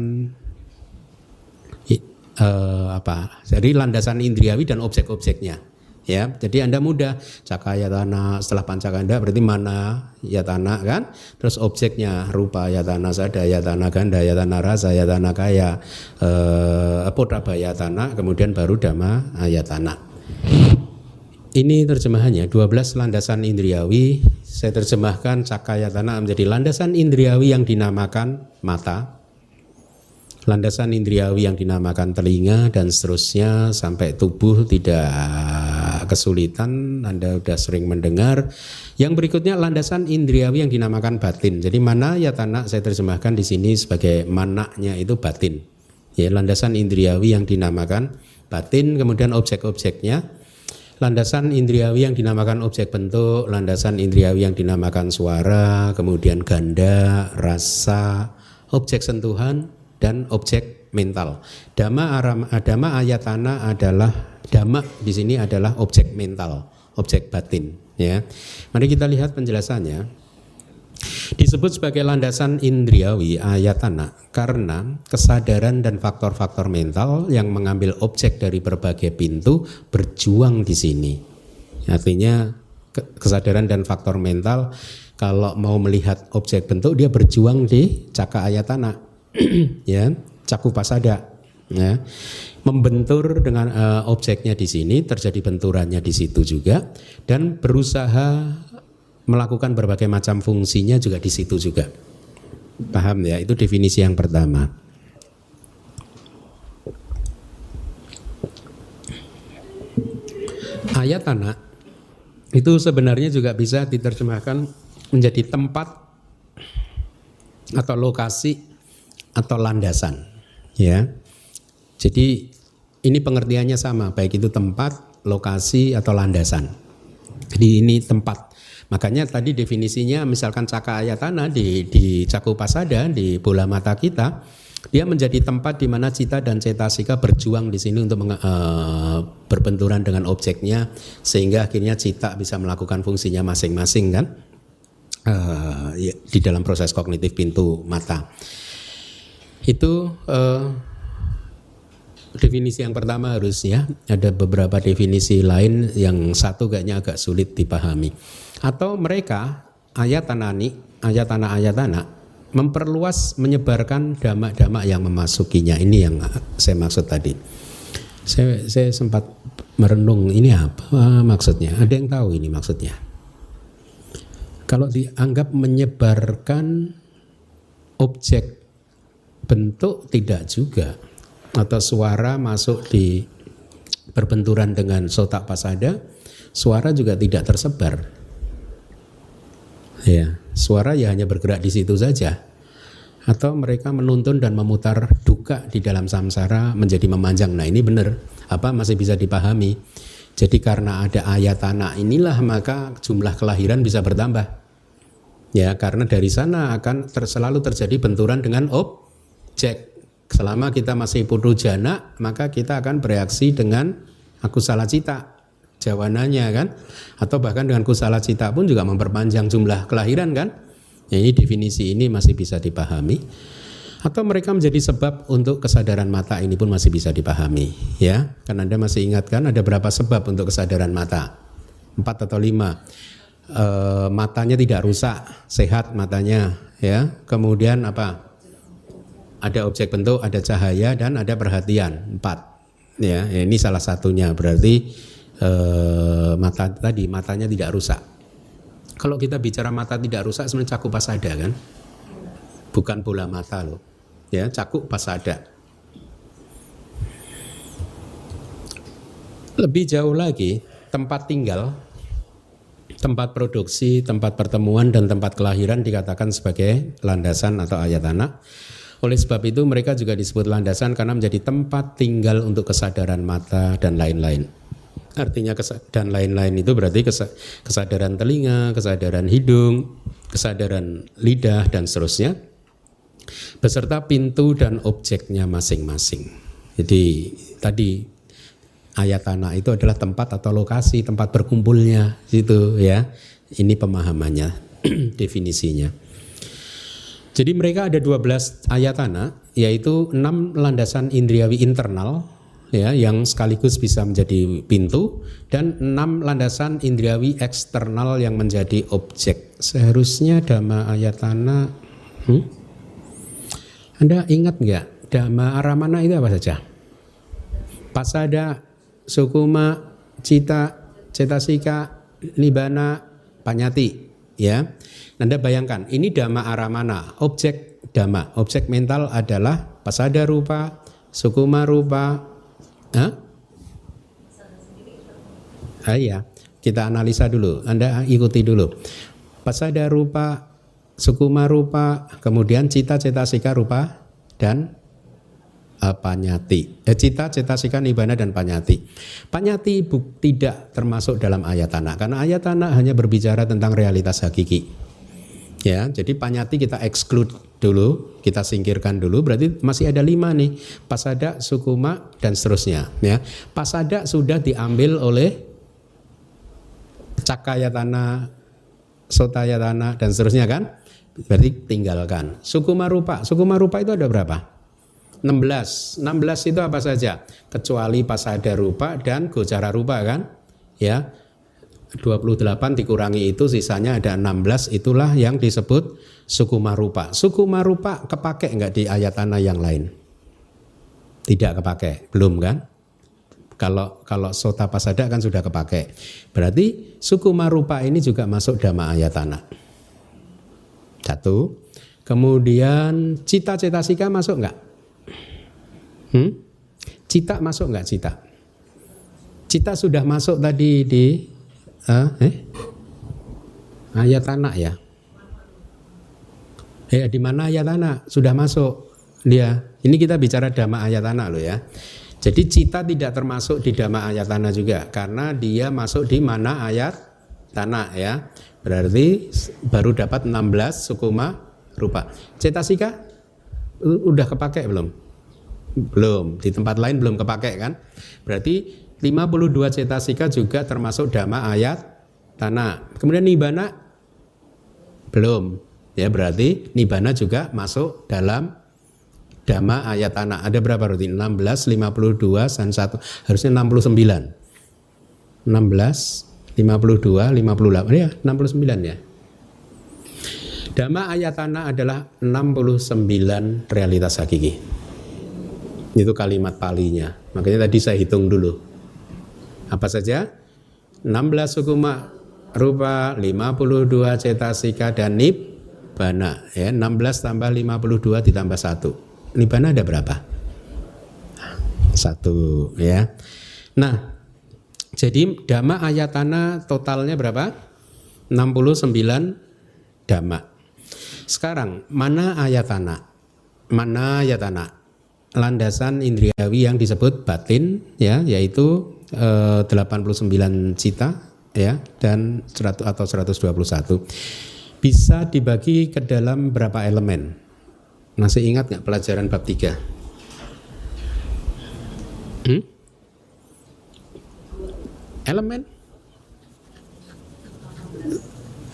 apa. Jadi landasan indriawi dan objek-objeknya. Ya, jadi Anda mudah cakayatana setelah pancakanda berarti mana yatana kan, terus objeknya rupa yatana, sada yatana, ganda yatana, rasa yatana, kaya potraba yatana, kemudian baru dhamma ayatana. Ini terjemahannya 12 landasan indriawi. Saya terjemahkan cakayatana menjadi landasan indriawi yang dinamakan mata, landasan indriawi yang dinamakan telinga, dan seterusnya sampai tubuh tidak kesulitan. Anda sudah sering mendengar. Yang berikutnya landasan indriawi yang dinamakan batin. Jadi mana yatana saya terjemahkan di sini sebagai manaknya itu batin. Ya, landasan indriawi yang dinamakan batin, kemudian objek-objeknya. Landasan indriawi yang dinamakan objek bentuk, landasan indriawi yang dinamakan suara, kemudian ganda, rasa, objek sentuhan, dan objek mental. Dhamma ayatana adalah dhamma di sini adalah objek mental, objek batin. Ya, mari kita lihat penjelasannya. Disebut sebagai landasan indriawi ayatana karena kesadaran dan faktor-faktor mental yang mengambil objek dari berbagai pintu berjuang di sini. Artinya kesadaran dan faktor mental kalau mau melihat objek bentuk dia berjuang di caka ayatana. Ya, cakupasada, ya, membentur dengan objeknya di sini, terjadi benturannya di situ juga, dan berusaha melakukan berbagai macam fungsinya juga di situ juga. Paham ya? Itu definisi yang pertama. Ayatana itu sebenarnya juga bisa diterjemahkan menjadi tempat atau lokasi atau landasan, ya. Jadi ini pengertiannya sama, baik itu tempat, lokasi atau landasan. Jadi ini tempat. Makanya tadi definisinya misalkan caka ayatana di cakupasada, di bola mata kita, dia menjadi tempat di mana cita dan cetasika berjuang di sini untuk berbenturan dengan objeknya, sehingga akhirnya cita bisa melakukan fungsinya masing-masing kan, di dalam proses kognitif pintu mata. Itu definisi yang pertama harusnya. Ada beberapa definisi lain yang satu kayaknya agak sulit dipahami. Atau mereka ayatana memperluas, menyebarkan dhamma-dhamma yang memasukinya. Ini yang saya maksud tadi. Saya sempat merenung ini apa maksudnya. Ada yang tahu ini maksudnya? Kalau dianggap menyebarkan objek bentuk tidak juga, atau suara masuk di berbenturan dengan sota pasada, suara juga tidak tersebar. Ya, suara ya hanya bergerak di situ saja. Atau mereka menuntun dan memutar duka di dalam samsara menjadi memanjang. Nah ini benar, masih bisa dipahami. Jadi karena ada ayatana inilah maka jumlah kelahiran bisa bertambah. Ya, karena dari sana akan selalu terjadi benturan dengan objek. Selama kita masih putu jana, maka kita akan bereaksi dengan akusala cita, jawananya kan, atau bahkan dengan kusala cita pun juga memperpanjang jumlah kelahiran kan. Ya, ini definisi ini masih bisa dipahami. Atau mereka menjadi sebab untuk kesadaran mata, ini pun masih bisa dipahami. Ya, kan Anda masih ingat kan ada berapa sebab untuk kesadaran mata? 4 atau 5. Matanya tidak rusak, sehat matanya. Ya, kemudian apa? Ada objek bentuk, ada cahaya, dan ada perhatian. 4. Ya, ini salah satunya. Berarti matanya tidak rusak. Kalau kita bicara mata tidak rusak, sebenarnya cakupasada kan, bukan bola mata loh. Ya, cakupasada. Lebih jauh lagi, tempat tinggal, tempat produksi, tempat pertemuan, dan tempat kelahiran dikatakan sebagai landasan atau ayatana. Oleh sebab itu mereka juga disebut landasan karena menjadi tempat tinggal untuk kesadaran mata dan lain-lain. Artinya dan lain-lain itu berarti kesadaran telinga, kesadaran hidung, kesadaran lidah, dan seterusnya, beserta pintu dan objeknya masing-masing. Jadi tadi ayatana itu adalah tempat atau lokasi, tempat berkumpulnya gitu ya. Ini pemahamannya, definisinya. Jadi mereka ada 12 ayatana, yaitu 6 landasan indriawi internal, ya yang sekaligus bisa menjadi pintu, dan 6 landasan indriawi eksternal yang menjadi objek. Seharusnya dhamma ayatana, Anda ingat nggak dhamma aramana itu apa saja? Pasada, sukuma, cita, cetasika, nibbana, panyati. Ya, Anda bayangkan ini dhamma aramana, objek dhamma, objek mental adalah pasada rupa, sukuma rupa. Iya, kita analisa dulu. Anda ikuti dulu. Pasada rupa, sukuma rupa, kemudian cita, cetasika rupa, dan panyati. Cita, cetasika, nibbana, dan panyati. Panyati tidak termasuk dalam ayatana, karena ayatana hanya berbicara tentang realitas hakiki. Ya, jadi panyati kita exclude dulu, kita singkirkan dulu. Berarti masih ada 5 nih, pasada, sukuma, dan seterusnya. Ya, pasada sudah diambil oleh cakayatana, sotayatana, dan seterusnya kan. Berarti tinggalkan. Sukuma rupa itu ada berapa? 16 itu apa saja? Kecuali pasada rupa dan gocara rupa kan? Ya. 28 dikurangi itu sisanya ada 16, itulah yang disebut sukuma rupa. Sukuma rupa kepake enggak di ayatana yang lain? Tidak kepake, belum kan? Kalau sota pasada kan sudah kepake. Berarti sukuma rupa ini juga masuk dhamma ayatana. 1. Kemudian cita, cetasika masuk enggak? Cita masuk enggak cita? Cita sudah masuk tadi di ayatana ya. Di mana ayatana? Sudah masuk dia. Ini kita bicara dhamma ayatana loh ya. Jadi cita tidak termasuk di dhamma ayatana juga karena dia masuk di mana ayatana ya. Berarti baru dapat 16 sukuma rupa. Cetasika udah kepake belum? Belum, di tempat lain belum kepake kan? Berarti 52 cetasika juga termasuk dhamma ayatana. Kemudian nibbana belum. Ya, berarti nibbana juga masuk dalam dhamma ayatana. Ada berapa berarti? 16, 52, dan 1. Harusnya 69. 16, 52, 58. Ya, 69 ya. Dhamma ayatana adalah 69 realitas hakiki. Itu kalimat palinya. Makanya tadi saya hitung dulu. Apa saja? 16 sukuma rupa, 52 cetasika, dan nibbana. Ya, 16 tambah 52 ditambah 1. Nibbana ada berapa? 1 ya. Nah, jadi dhamma ayatana totalnya berapa? 69 dhamma. Sekarang mana ayatana? Mana ayatana? Landasan indriawi yang disebut batin ya, yaitu 89 cita ya, dan 100 atau 121. Bisa dibagi ke dalam berapa elemen? Masih ingat nggak pelajaran bab 3? Elemen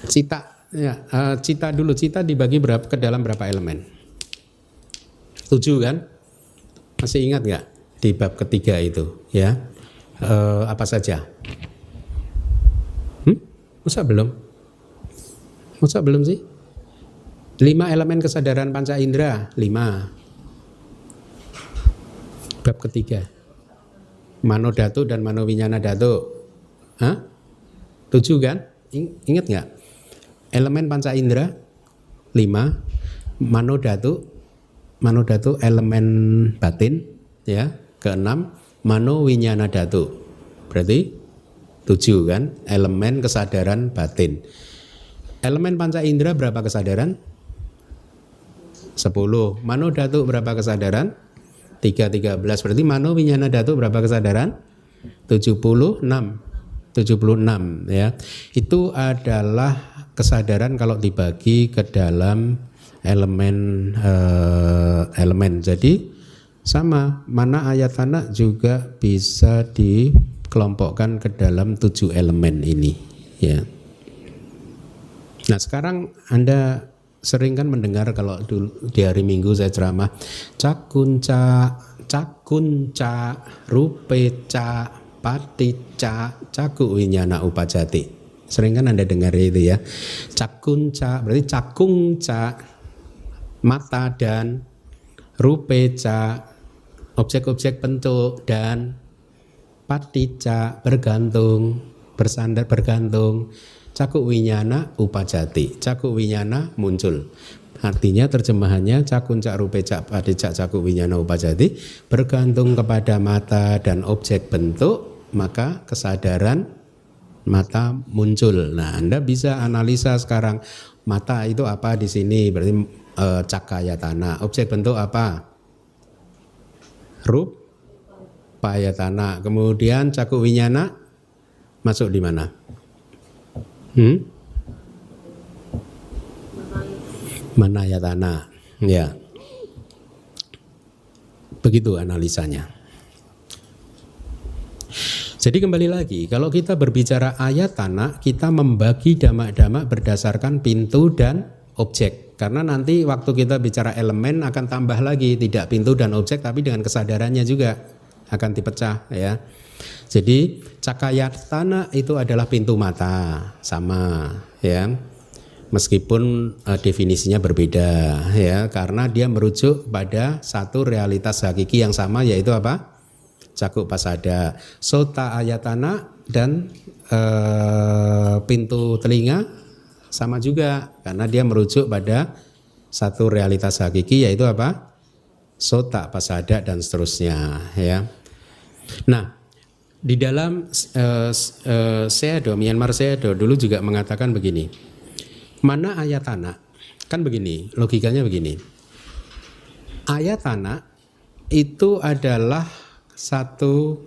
cita ya, cita dulu. Cita dibagi ke dalam berapa elemen? 7 kan? Masih ingat nggak di bab ketiga itu ya? Apa saja? Masa belum? Masa belum sih? 5 elemen kesadaran panca indera, 5. Bab ketiga. Mano dhatu dan mano winyana dhatu. 7 kan? Ingat nggak? Elemen panca indera 5. Mano dhatu elemen batin ya. Ke-6 mano winyana dhatu. Berarti 7 kan? Elemen kesadaran batin. Elemen panca indera berapa kesadaran? 10. Mano dhatu berapa kesadaran? 13. Berarti mano winyana dhatu berapa kesadaran? 76 ya. Itu adalah kesadaran kalau dibagi ke dalam elemen. Jadi sama, mana ayatana juga bisa dikelompokkan ke dalam 7 elemen ini ya. Nah, sekarang Anda sering kan mendengar kalau dulu di hari Minggu saya ceramah cak kunca cak cakunca, rupeca, patica, caku winyana upajati. Sering kan Anda dengar itu ya. Cakunca berarti cakungca, mata dan rupeca, objek-objek bentuk, dan patica, bergantung, bersandar, bergantung. Caku winyana upajati, caku winyana muncul. Artinya terjemahannya cakunca rupeca patica caku winyana upajati, bergantung kepada mata dan objek bentuk, maka kesadaran mata muncul. Nah, Anda bisa analisa sekarang mata itu apa di sini, berarti cakayatana. Objek bentuk apa? Rupayatana. Kemudian caku winyana masuk di mana? Manayatana, ya. Begitu analisanya. Jadi kembali lagi, kalau kita berbicara ayatana, kita membagi damak-damak berdasarkan pintu dan objek. Karena nanti waktu kita bicara elemen akan tambah lagi, tidak pintu dan objek, tapi dengan kesadarannya juga akan dipecah, ya. Jadi cakayatana itu adalah pintu mata, sama, ya. Meskipun definisinya berbeda, ya, karena dia merujuk pada satu realitas hakiki yang sama, yaitu apa? Caku pasada. Sota ayatana dan pintu telinga sama juga, karena dia merujuk pada satu realitas hakiki, yaitu apa? Sota pasada dan seterusnya, ya. Nah, di dalam Sayadaw, Myanmar Sayadaw dulu juga mengatakan begini. Mana ayatana? Kan begini, logikanya begini. Ayatana itu adalah satu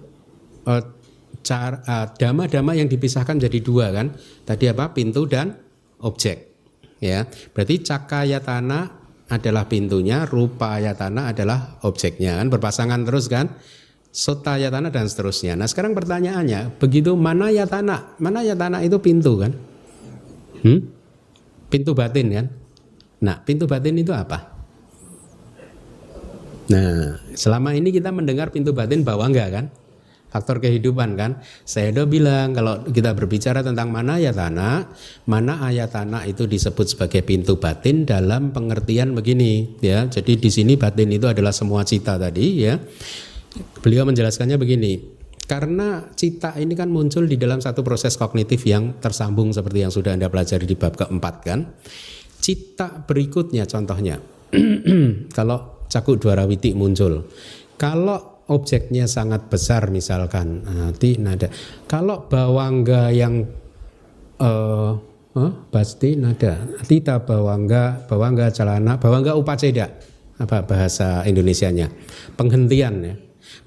dhamma-dhamma yang dipisahkan jadi dua kan. Tadi apa? Pintu dan objek. Ya, berarti cakayatana adalah pintunya, rupayatana adalah objeknya kan, berpasangan terus kan. Sotayatana dan seterusnya. Nah, sekarang pertanyaannya, begitu manayatana? Manayatana itu pintu kan? Pintu batin kan? Nah, pintu batin itu apa? Nah, selama ini kita mendengar pintu batin bawangga kan? Faktor kehidupan kan? Sayadaw bilang kalau kita berbicara tentang mana ayatana itu disebut sebagai pintu batin dalam pengertian begini, ya. Jadi di sini batin itu adalah semua cita tadi, ya. Beliau menjelaskannya begini. Karena cita ini kan muncul di dalam satu proses kognitif yang tersambung seperti yang sudah Anda pelajari di bab keempat kan. Cita berikutnya contohnya, kalau caku dwarawiti muncul, kalau objeknya sangat besar misalkan, nanti nada. Kalau bawangga yang pasti nada, tita bawangga calana, bawangga upaceda, apa bahasa Indonesianya? Penghentian ya.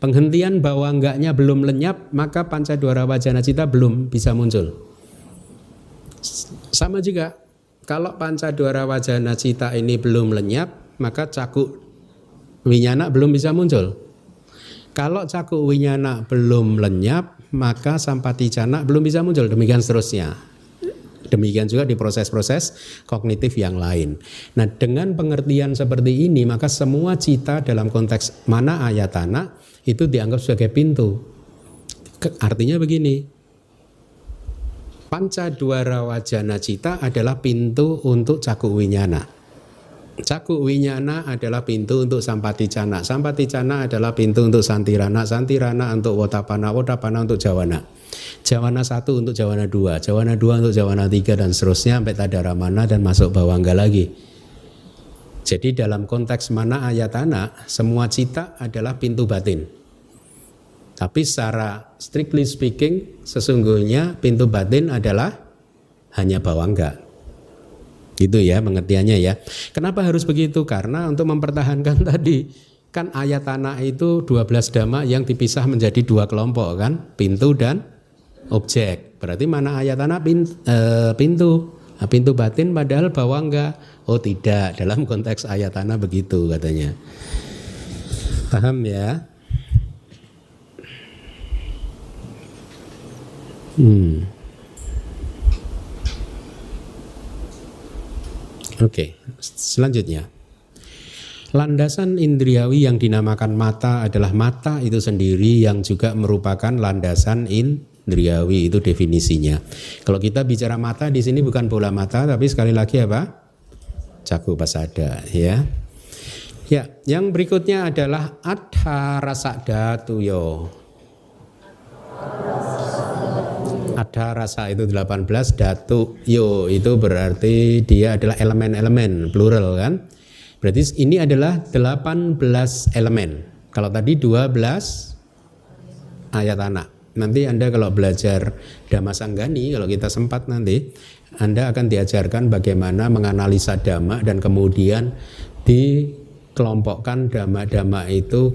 Penghentian bawangganya belum lenyap, maka pancadwara wajana cita belum bisa muncul. Sama juga, kalau pancadwara wajana cita ini belum lenyap, maka caku winyana belum bisa muncul. Kalau caku winyana belum lenyap, maka sampaticana belum bisa muncul. Demikian seterusnya. Demikian juga di proses-proses kognitif yang lain. Nah, dengan pengertian seperti ini, maka semua cita dalam konteks mana ayatana itu dianggap sebagai pintu. Artinya begini, pancadwara wajana cita adalah pintu untuk caku winyana. Caku winyana adalah pintu untuk sampaticana. Sampaticana adalah pintu untuk santirana. Santirana untuk wotapana. Wotapana untuk jawana. Jawana 1 untuk jawana 2. Jawana 2 untuk jawana 3 dan seterusnya sampai tadaramana dan masuk bawangga lagi. Jadi dalam konteks mana ayatana, semua cita adalah pintu batin. Tapi secara strictly speaking, sesungguhnya pintu batin adalah hanya bawangga. Gitu ya pengertiannya ya. Kenapa harus begitu? Karena untuk mempertahankan tadi, kan ayatana itu 12 dhamma yang dipisah menjadi dua kelompok kan, pintu dan objek. Berarti mana ayatana pintu. Nah, pintu batin padahal bawangga. Oh tidak, dalam konteks ayatana begitu katanya. Paham ya? Oke, selanjutnya. Landasan indriawi yang dinamakan mata adalah mata itu sendiri yang juga merupakan landasan indriawi, itu definisinya. Kalau kita bicara mata di sini bukan bola mata, tapi sekali lagi apa? Caku pasada, ya. Ya, yang berikutnya adalah adha rasa datuyo. Adha rasa itu 18, datu yo itu berarti dia adalah elemen-elemen plural kan. Berarti ini adalah 18 elemen. Kalau tadi 12 ayatana. Nanti Anda kalau belajar Dhamma Sanggani, kalau kita sempat nanti, Anda akan diajarkan bagaimana menganalisa dhamma dan kemudian dikelompokkan dhamma-dhamma itu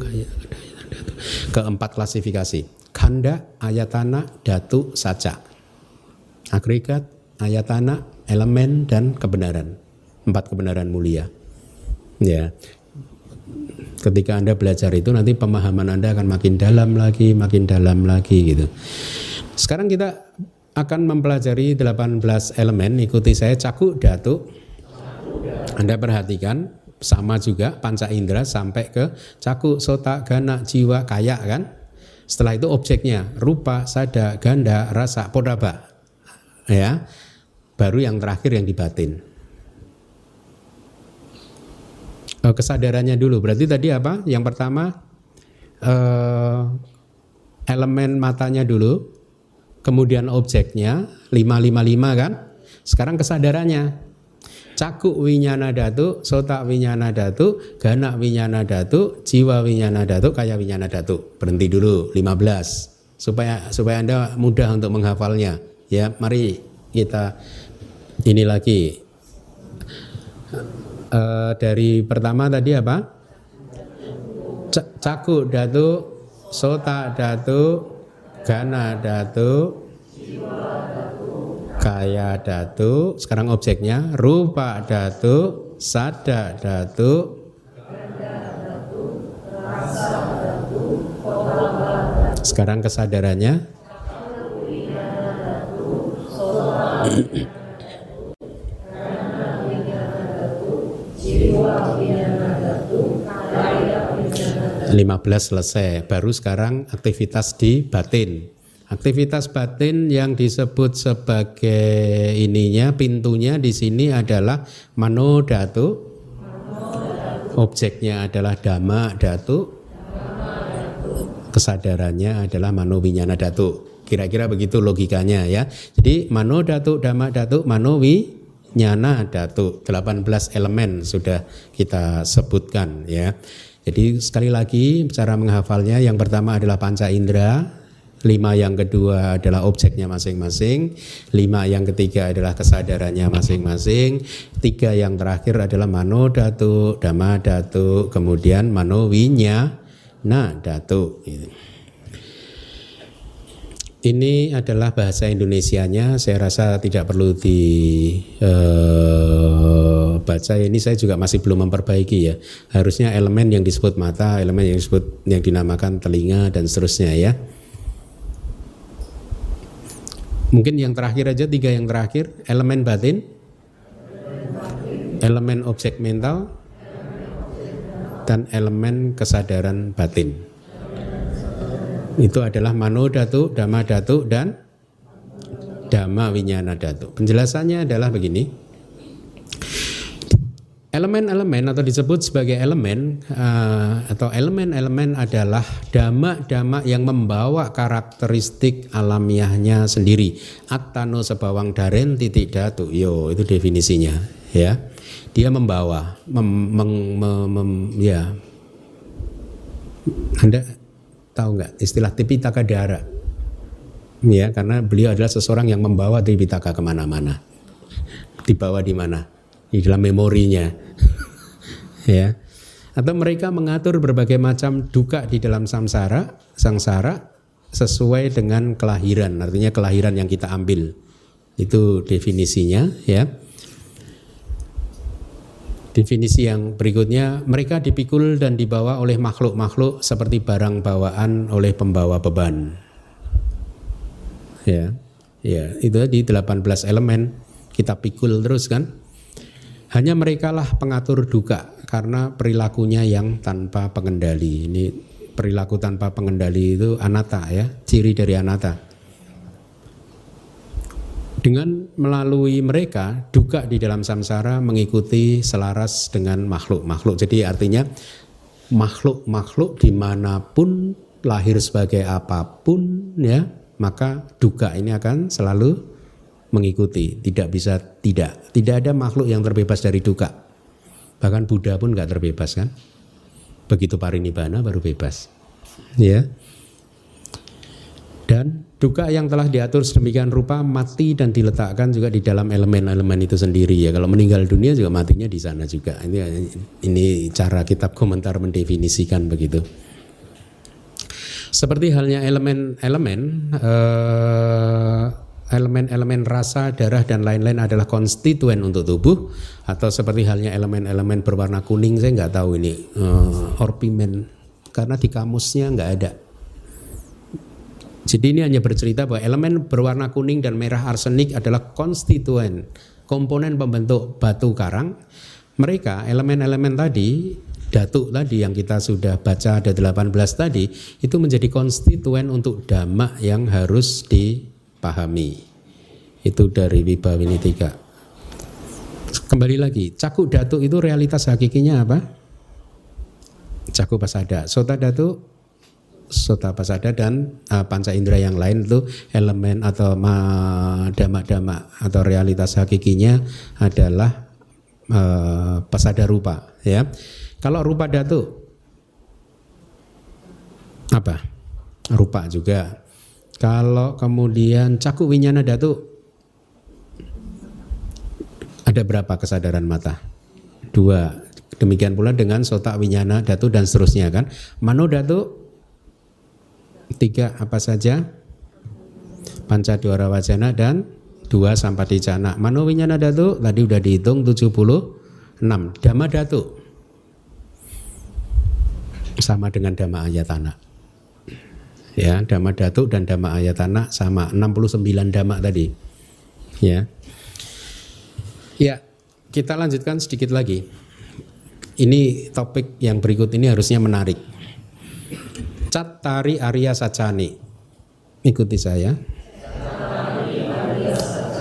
ke 4 klasifikasi. Khanda, ayatana, datu, saca. Agregat, ayatana, elemen, dan kebenaran. 4 kebenaran mulia. Ya, ketika Anda belajar itu nanti pemahaman Anda akan makin dalam lagi gitu. Sekarang kita akan mempelajari 18 elemen. Ikuti saya, caku, datu. Anda perhatikan sama juga panca indera sampai ke caku, sota, gana, jiwa, kaya kan. Setelah itu objeknya rupa, sada, ganda, rasa, podaba. Ya, baru yang terakhir yang di batin. Kesadarannya dulu. Berarti tadi apa? Yang pertama elemen matanya dulu, kemudian objeknya 555 kan? Sekarang kesadarannya. Caku winyana datu, sota winyana datu, gana winyana datu, jiwa winyana datu, kaya winyana datu. Berhenti dulu 15 supaya Anda mudah untuk menghafalnya. Ya, mari kita ini lagi. Dari pertama tadi apa? Caku datu, sota datu, gana datu, kaya datu. Sekarang objeknya rupa datu, sada datu, sekarang kesadarannya lima 15 selesai. Baru sekarang aktivitas di batin. Aktivitas batin yang disebut sebagai ininya, pintunya di sini adalah mano datu. Objeknya adalah dhamma datu. Kesadarannya adalah mano winyana datu. Kira-kira begitu logikanya ya. Jadi mano datu, dhamma datu, mano winyana datu. 18 elemen sudah kita sebutkan ya. Jadi sekali lagi cara menghafalnya, yang pertama adalah panca indera, 5 yang kedua adalah objeknya masing-masing, 5 yang ketiga adalah kesadarannya masing-masing, 3 yang terakhir adalah mano datu, dhamma datu, kemudian mano winyana datu. Ini adalah bahasa Indonesianya, saya rasa tidak perlu dibaca. Ini saya juga masih belum memperbaiki ya. Harusnya elemen yang disebut mata, elemen yang dinamakan telinga dan seterusnya ya. Mungkin yang terakhir aja, 3 yang terakhir, elemen batin, elemen objek mental, dan elemen kesadaran batin. Itu adalah mano datu, dhamma datu, dan dhamma winyana datu. Penjelasannya adalah begini. Elemen-elemen atau disebut sebagai elemen atau elemen-elemen adalah dhamma-dhamma yang membawa karakteristik alamiahnya sendiri. Attano sebawang daren titik datu. Yo, itu definisinya ya. Dia membawa ya. Anda tahu nggak istilah Tipitaka Dara? Ya, karena beliau adalah seseorang yang membawa Tipitaka kemana-mana. Dibawa di mana? Di dalam memorinya. Ya. Atau mereka mengatur berbagai macam duka di dalam sangsara sesuai dengan kelahiran. Artinya kelahiran yang kita ambil. Itu definisinya ya. Definisi yang berikutnya, mereka dipikul dan dibawa oleh makhluk-makhluk seperti barang bawaan oleh pembawa beban. Ya, itu di 18 elemen kita pikul terus kan. Hanya merekalah pengatur duka. karena perilakunya yang tanpa pengendali. Ini perilaku tanpa pengendali itu anatta ya, ciri dari anatta. Dengan melalui mereka, dukkha di dalam samsara mengikuti selaras dengan makhluk-makhluk. Jadi artinya makhluk-makhluk dimanapun, lahir sebagai apapun ya, maka dukkha ini akan selalu mengikuti. Tidak bisa tidak. Tidak ada makhluk yang terbebas dari dukkha. Bahkan Buddha pun nggak terbebas kan. Begitu parinibbana baru bebas. Ya. Dan dukkha yang telah diatur sedemikian rupa mati dan diletakkan juga di dalam elemen-elemen itu sendiri ya. Kalau meninggal dunia juga matinya di sana juga. Ini cara kitab komentar mendefinisikan begitu. Seperti halnya elemen rasa, darah dan lain-lain adalah konstituen untuk tubuh, atau seperti halnya elemen-elemen berwarna kuning, saya nggak tahu ini orpimen karena di kamusnya nggak ada. Jadi ini hanya bercerita bahwa elemen berwarna kuning dan merah arsenik adalah konstituen, komponen pembentuk batu karang. Mereka elemen-elemen tadi, datuk tadi yang kita sudah baca ada 18 tadi, itu menjadi konstituen untuk dhamma yang harus dipahami. Itu dari Vibhawinitika. Kembali lagi, caku datuk itu realitas hakikinya apa? Caku pasada, sota datuk, sota pasada, dan panca indera yang lain itu elemen atau dhamma-dhamma atau realitas hakikinya adalah pasada rupa ya. Kalau rupa datuk apa? Rupa juga. Kalau kemudian caku winyana datuk ada berapa kesadaran mata? 2. Demikian pula dengan sota winyana datuk dan seterusnya kan. Mano datuk 3 apa saja? Panca dwara wajana dan 2 sampaticana. Mano winyana datuk tadi udah dihitung 76. Dhamma datuk sama dengan dhamma ayatana. Ya, dhamma datuk dan dhamma ayatana sama 69 dhamma tadi. Ya. Ya, kita lanjutkan sedikit lagi. Ini topik yang berikut ini harusnya menarik. Cattari Arya Sacani. Ikuti saya.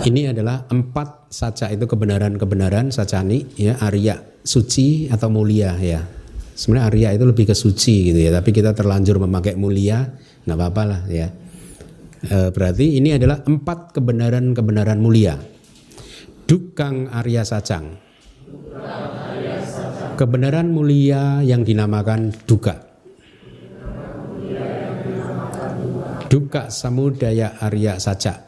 Ini adalah 4 saca, itu kebenaran-kebenaran sacani ya, Arya, suci atau mulia ya. Sebenarnya Arya itu lebih ke suci gitu ya, tapi kita terlanjur memakai mulia, nggak apa-apa lah ya. Berarti ini adalah 4 kebenaran-kebenaran mulia. Dukkang Arya Sacang. Kebenaran mulia yang dinamakan dukkha. Dukkha samudaya Arya Saca.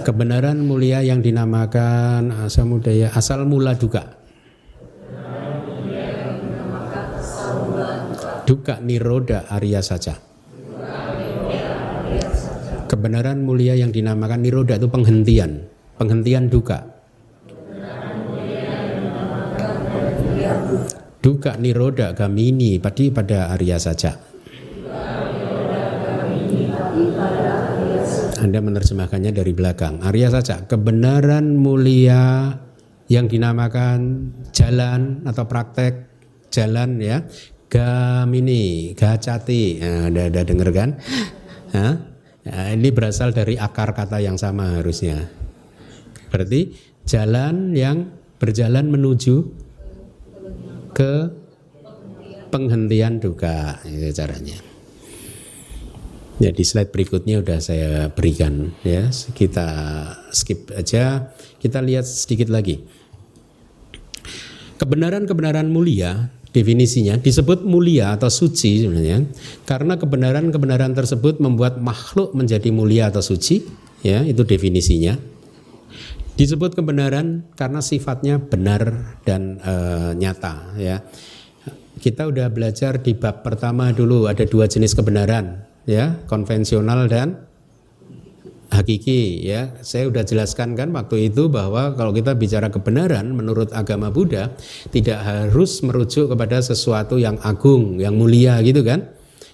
Kebenaran mulia yang dinamakan samudaya asal mula dukkha. Dukkha nirodha Arya Saca. Kebenaran mulia yang dinamakan nirodha itu penghentian dukkha. Dukkha nirodha gamini pada Arya Saca. Anda menerjemahkannya dari belakang. Arya Saca, kebenaran mulia yang dinamakan jalan atau praktek jalan ya. Gamini, gacati. Nah, ada dengar kan? Nah, ini berasal dari akar kata yang sama harusnya. Berarti jalan yang berjalan menuju ke penghentian dukkha, itu caranya. Ya, di slide berikutnya udah saya berikan ya, kita skip aja, kita lihat sedikit lagi. Kebenaran-kebenaran mulia definisinya disebut mulia atau suci sebenarnya karena kebenaran-kebenaran tersebut membuat makhluk menjadi mulia atau suci ya, itu definisinya. Disebut kebenaran karena sifatnya benar dan nyata ya. Kita udah belajar di bab pertama dulu ada 2 jenis kebenaran ya, konvensional dan hakiki ya. Saya udah jelaskan kan waktu itu bahwa kalau kita bicara kebenaran menurut agama Buddha tidak harus merujuk kepada sesuatu yang agung, yang mulia gitu kan.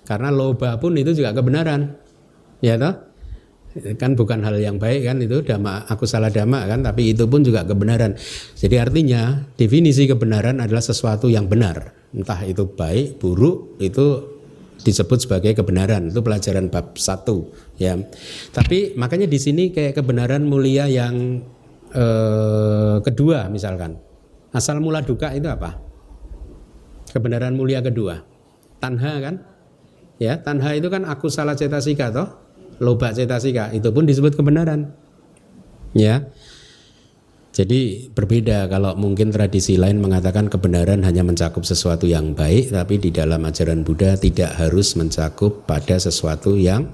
Karena loba pun itu juga kebenaran. Ya toh? kan bukan hal yang baik kan, itu dhamma akusala dhamma kan, tapi itu pun juga kebenaran. Jadi artinya definisi kebenaran adalah sesuatu yang benar, entah itu baik buruk, itu disebut sebagai kebenaran. Itu pelajaran bab 1 ya. Tapi makanya di sini kayak kebenaran mulia yang kedua misalkan, asal mula duka itu apa? Kebenaran mulia kedua, tanha kan? Ya, tanha itu kan akusala cetasika toh, loba cetasika, itu pun disebut kebenaran. Ya. Jadi berbeda kalau mungkin tradisi lain mengatakan kebenaran hanya mencakup sesuatu yang baik, tapi di dalam ajaran Buddha tidak harus mencakup pada sesuatu yang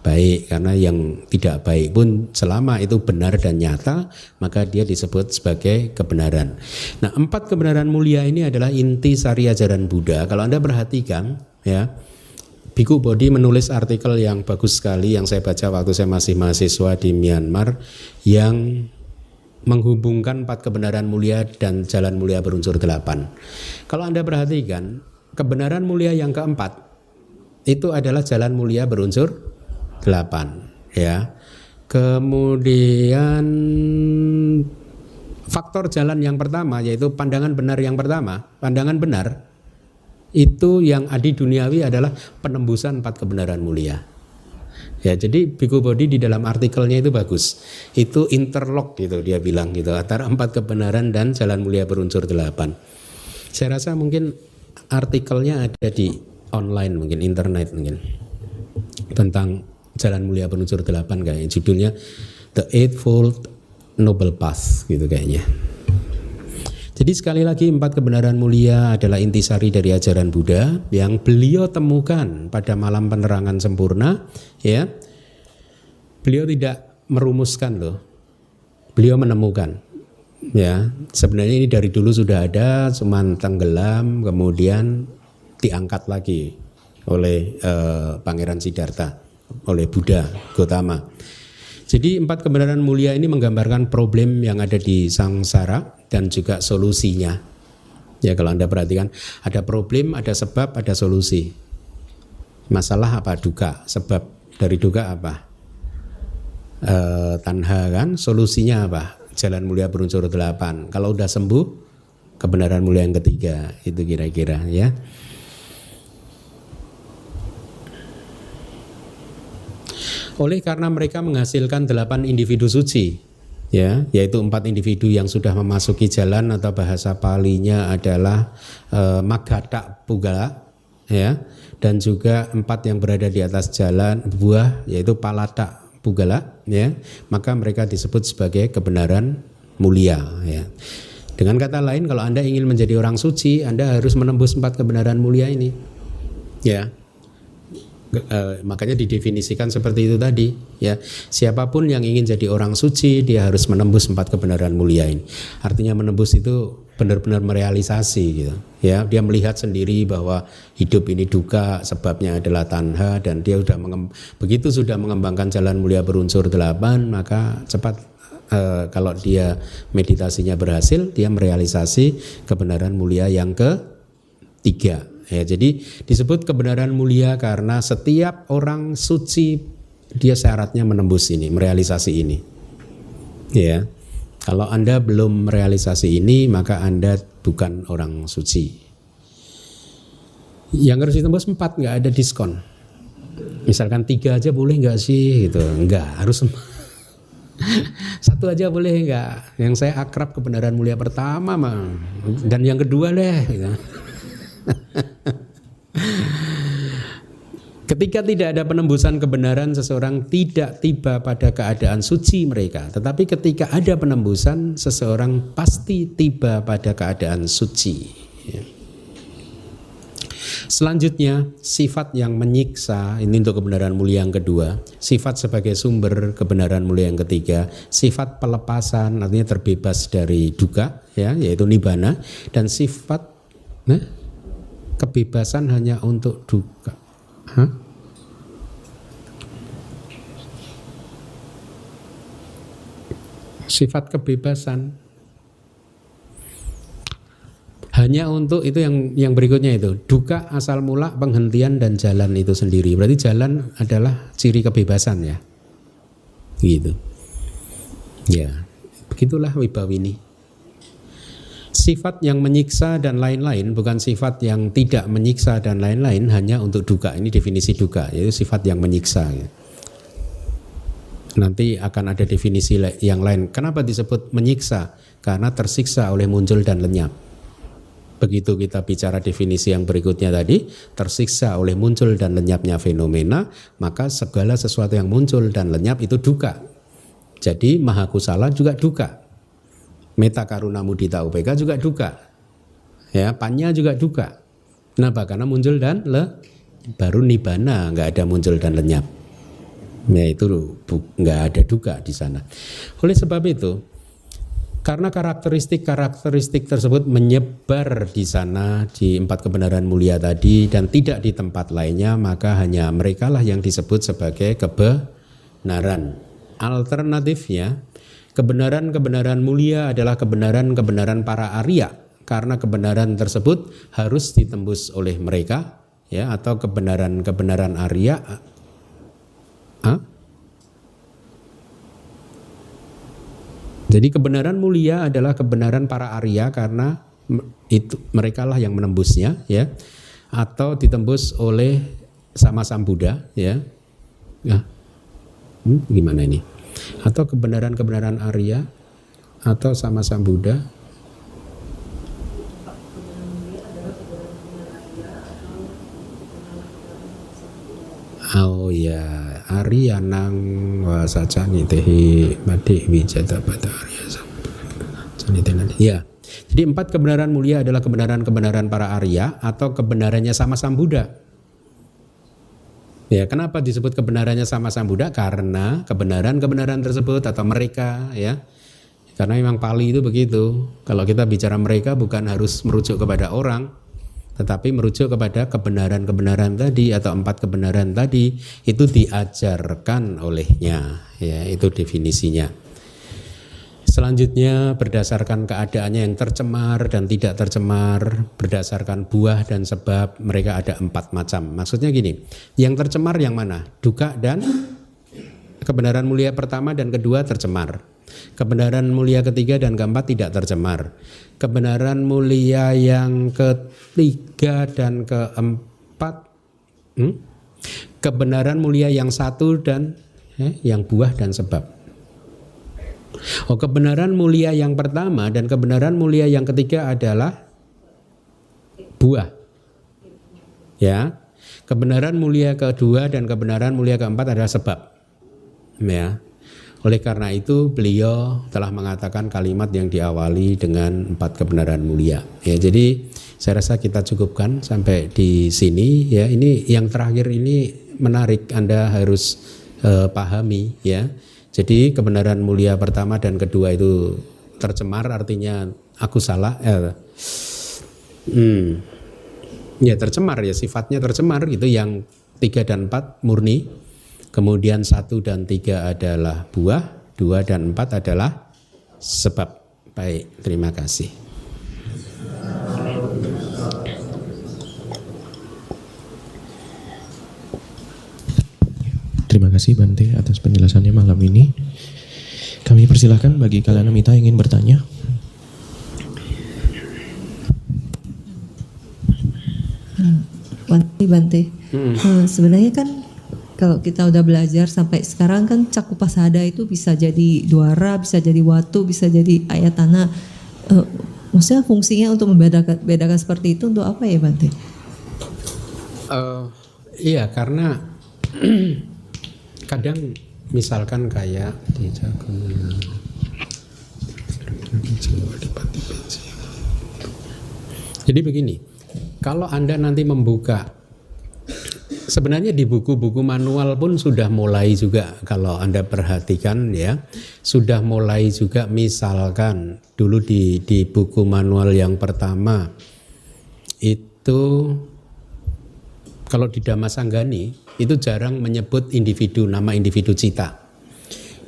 baik, karena yang tidak baik pun selama itu benar dan nyata, maka dia disebut sebagai kebenaran. Nah, 4 kebenaran mulia ini adalah inti sari ajaran Buddha. Kalau Anda perhatikan ya, Biku Bodhi menulis artikel yang bagus sekali yang saya baca waktu saya masih mahasiswa di Myanmar, yang menghubungkan 4 kebenaran mulia dan jalan mulia berunsur 8. Kalau Anda perhatikan, kebenaran mulia yang keempat itu adalah jalan mulia berunsur 8 ya. Kemudian faktor jalan yang pertama yaitu pandangan benar yang pertama. Pandangan benar itu yang adi duniawi adalah penembusan 4 kebenaran mulia. Ya, jadi Biku Bodhi di dalam artikelnya itu bagus. Itu interlock gitu dia bilang gitu, antara 4 kebenaran dan jalan mulia berunsur 8. Saya rasa mungkin artikelnya ada di online, mungkin internet mungkin, tentang jalan mulia berunsur 8 kayaknya. Judulnya The Eightfold Noble Path gitu kayaknya. Jadi sekali lagi 4 kebenaran mulia adalah intisari dari ajaran Buddha yang beliau temukan pada malam penerangan sempurna ya. Beliau tidak merumuskan loh. Beliau menemukan. Ya, sebenarnya ini dari dulu sudah ada, cuman tenggelam kemudian diangkat lagi oleh Pangeran Siddhartha, oleh Buddha Gautama. Jadi 4 kebenaran mulia ini menggambarkan problem yang ada di sangsara dan juga solusinya. Ya, kalau Anda perhatikan ada problem, ada sebab, ada solusi. Masalah apa? Duka. Sebab dari duka apa? Tanha kan. Solusinya apa? Jalan mulia berunsur 8. Kalau udah sembuh, kebenaran mulia yang ketiga. Itu kira-kira ya. Oleh karena mereka menghasilkan 8 individu suci, ya, yaitu 4 individu yang sudah memasuki jalan atau bahasa Palinya adalah Maggata Pugala, ya, dan juga 4 yang berada di atas jalan buah yaitu Palata Pugala, ya, maka mereka disebut sebagai kebenaran mulia, ya. Dengan kata lain, kalau Anda ingin menjadi orang suci, Anda harus menembus 4 kebenaran mulia ini, ya. Makanya didefinisikan seperti itu tadi ya, siapapun yang ingin jadi orang suci dia harus menembus 4 kebenaran mulia ini. Artinya menembus itu benar-benar merealisasi gitu ya, dia melihat sendiri bahwa hidup ini duka, sebabnya adalah tanha, dan dia begitu sudah mengembangkan jalan mulia berunsur 8, maka cepat kalau dia meditasinya berhasil, dia merealisasi kebenaran mulia yang ketiga. Ya, jadi disebut kebenaran mulia karena setiap orang suci dia syaratnya menembus ini, merealisasi ini. Ya, kalau Anda belum merealisasi ini, maka Anda bukan orang suci. Yang harus ditembus 4, nggak ada diskon. Misalkan 3 aja boleh nggak sih? Gitu, nggak harus. 1 aja boleh nggak? Yang saya akrab kebenaran mulia pertama mah, dan yang kedua deh. Gitu. Ketika tidak ada penembusan kebenaran, seseorang tidak tiba pada keadaan suci mereka. Tetapi ketika ada penembusan, seseorang pasti tiba pada keadaan suci. Selanjutnya, sifat yang menyiksa, ini untuk kebenaran mulia yang kedua. Sifat sebagai sumber kebenaran mulia yang ketiga. Sifat pelepasan, artinya terbebas dari duka, ya, yaitu nibbana. Dan sifat kebebasan hanya untuk duka. Sifat kebebasan hanya untuk itu yang berikutnya itu duka asal mula, penghentian dan jalan itu sendiri. Berarti jalan adalah ciri kebebasan ya. gitu. Ya, begitulah Wibawini. Sifat yang menyiksa dan lain-lain, bukan sifat yang tidak menyiksa dan lain-lain, hanya untuk duka. Ini definisi duka, yaitu sifat yang menyiksa. Nanti akan ada definisi yang lain. Kenapa disebut menyiksa? Karena tersiksa oleh muncul dan lenyap. Begitu kita bicara definisi yang berikutnya tadi, tersiksa oleh muncul dan lenyapnya fenomena, maka segala sesuatu yang muncul dan lenyap itu duka. Jadi maha kusala juga duka. Meta karuna mudita upeka juga duka. Ya, panya juga duka. Kenapa? Karena muncul dan baru nibbana, nggak ada muncul dan lenyap. Ya itu nggak ada duka di sana. Oleh sebab itu, karena karakteristik tersebut menyebar di sana di 4 kebenaran mulia tadi dan tidak di tempat lainnya, maka hanya merekalah yang disebut sebagai kebenaran. Alternatifnya, kebenaran mulia adalah kebenaran para Arya, karena kebenaran tersebut harus ditembus oleh mereka, ya, atau kebenaran Arya. Jadi kebenaran mulia adalah kebenaran para Arya karena itu merekalah yang menembusnya, ya, atau ditembus oleh sama Sambuddha, ya. Gimana ini? Atau kebenaran Arya atau sama Sambuddha. Oh ya, Aryanang wasacani tehi mati wijata pada Arya Sambuddha. Ya. Jadi 4 kebenaran mulia adalah kebenaran para Arya atau kebenarannya sama Sambuddha. Ya, kenapa disebut kebenarannya sama Sambuddha? Karena kebenaran tersebut atau mereka, ya. Karena memang Pali itu begitu. Kalau kita bicara mereka bukan harus merujuk kepada orang, tetapi merujuk kepada kebenaran tadi atau 4 kebenaran tadi itu diajarkan olehnya, ya, itu definisinya. Selanjutnya berdasarkan keadaannya yang tercemar dan tidak tercemar, berdasarkan buah dan sebab, mereka ada 4 macam. Maksudnya gini, yang tercemar yang mana? Duka dan kebenaran mulia pertama dan kedua tercemar. Kebenaran mulia ketiga dan keempat tidak tercemar. Kebenaran mulia yang ketiga dan keempat, kebenaran mulia yang satu dan yang buah dan sebab. Kebenaran mulia yang pertama dan kebenaran mulia yang ketiga adalah buah. Ya. Kebenaran mulia kedua dan kebenaran mulia keempat adalah sebab. Ya. Oleh karena itu beliau telah mengatakan kalimat yang diawali dengan 4 kebenaran mulia. Ya, jadi saya rasa kita cukupkan sampai di sini, ya. Ini yang terakhir ini menarik, Anda harus pahami, ya. Jadi kebenaran mulia pertama dan kedua itu tercemar, artinya aku salah. Ya tercemar, ya sifatnya tercemar gitu. Yang 3 dan 4 murni, kemudian 1 dan 3 adalah buah, 2 dan 4 adalah sebab. Baik, terima kasih. Terima kasih Bante atas penjelasannya malam ini. Kami persilahkan bagi Kalyanamita yang ingin bertanya. Bante, sebenarnya kan kalau kita udah belajar sampai sekarang kan Cakupasada itu bisa jadi duara, bisa jadi watu, bisa jadi ayatana. Maksudnya fungsinya untuk membedakan seperti itu untuk apa ya Bante? Iya, karena kadang misalkan kayak di jadi begini, kalau Anda nanti membuka, sebenarnya di buku-buku manual pun sudah mulai juga, kalau Anda perhatikan, ya, sudah mulai juga. Misalkan dulu di buku manual yang pertama itu, kalau di Dhammasanggani itu jarang menyebut individu, nama individu cita.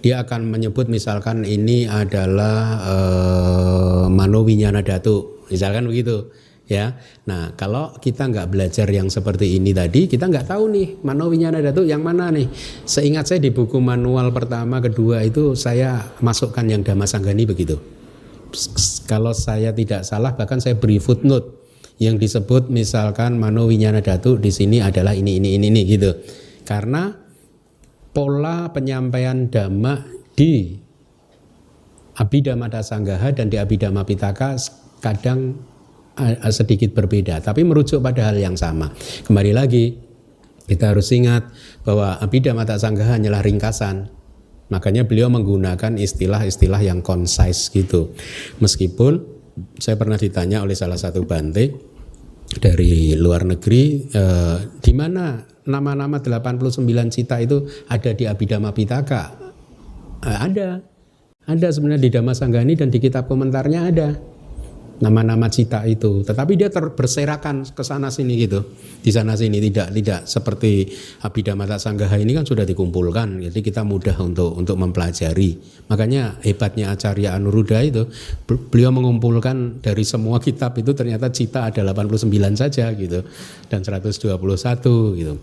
Dia akan menyebut misalkan ini adalah Manowinyana Dhatu, misalkan begitu, Ya, nah kalau kita nggak belajar yang seperti ini tadi, kita nggak tahu nih Mano Winyana Dhatu yang mana nih. Seingat saya di buku manual pertama, kedua itu saya masukkan yang Dhammasanggani begitu. Kalau saya tidak salah, bahkan saya beri footnote yang disebut misalkan Mano Winyana Dhatu di sini adalah ini gitu. Karena pola penyampaian dhamma di Abhidhamma Sanggaha dan di Abhidhamma Pitaka kadang sedikit berbeda, tapi merujuk pada hal yang sama. Kembali lagi, kita harus ingat bahwa Abhidhamma Sanggaha hanyalah ringkasan. Makanya beliau menggunakan istilah-istilah yang concise gitu. Meskipun saya pernah ditanya oleh salah satu bante dari luar negeri, di mana nama-nama 89 cita itu ada di Abhidhamma Pitaka? Ada sebenarnya di Dhammasanggani dan di kitab komentarnya ada nama-nama cita itu, tetapi dia berserakan ke sana sini gitu, di sana sini, tidak seperti Abhidhamma Sanggaha ini kan sudah dikumpulkan, jadi kita mudah untuk mempelajari. Makanya hebatnya Acarya Anuruddha itu, beliau mengumpulkan dari semua kitab itu ternyata cita ada 89 saja gitu, dan 121 gitu.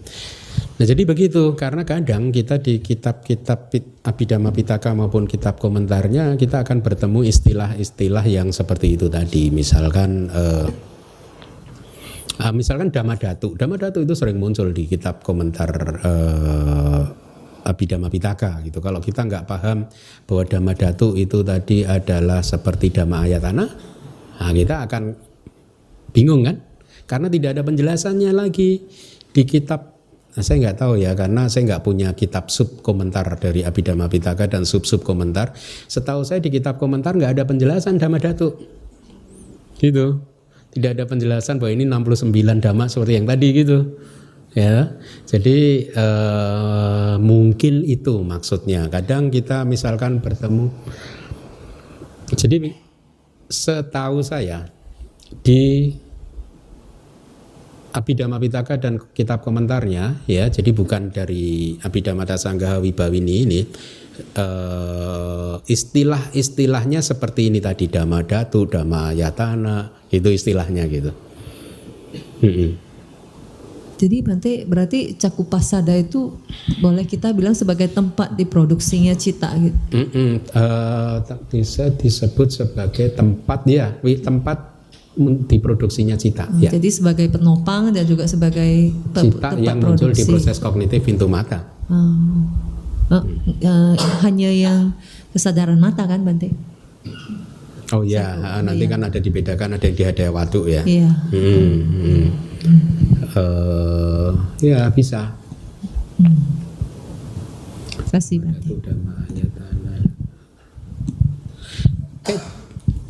Nah jadi begitu, karena kadang kita di kitab-kitab Abhidhamma Pitaka maupun kitab komentarnya kita akan bertemu istilah-istilah yang seperti itu tadi. Misalkan Dhamma Dhatu. Dhamma Dhatu itu sering muncul di kitab komentar Abhidhamma Pitaka gitu. Kalau kita nggak paham bahwa Dhamma Dhatu itu tadi adalah seperti Dhamma Ayatana, nah kita akan bingung kan? Karena tidak ada penjelasannya lagi di kitab. Nah, saya nggak tahu ya, karena saya nggak punya kitab sub komentar dari Abhidhamma Pitaka dan sub komentar. Setahu saya di kitab komentar nggak ada penjelasan Dhamma Dhatu, gitu. Tidak ada penjelasan bahwa ini 69 dhamma seperti yang tadi gitu, ya. Jadi mungkin itu maksudnya. Kadang kita misalkan bertemu. Jadi setahu saya di Abhidhamma Pitaka dan kitab komentarnya, ya, jadi bukan dari Abhidhamma Sanggaha Wibhawini ini, istilah-istilahnya seperti ini tadi, Dhamma Dhatu, Dhamma Ayatana, itu istilahnya gitu. Jadi berarti Cakupasada itu boleh kita bilang sebagai tempat diproduksinya cita gitu. Bisa disebut sebagai tempat, ya, tempat diproduksinya cita. Ya. Jadi sebagai penopang dan juga sebagai cita tempat yang muncul produksi. di proses kognitif pintu mata. Hanya yang kesadaran mata kan Bante? Oh ya, nanti kan ada dibedakan, ada yang di Hadaya Watu ya. Iya. Ya bisa. Terima kasih Bante.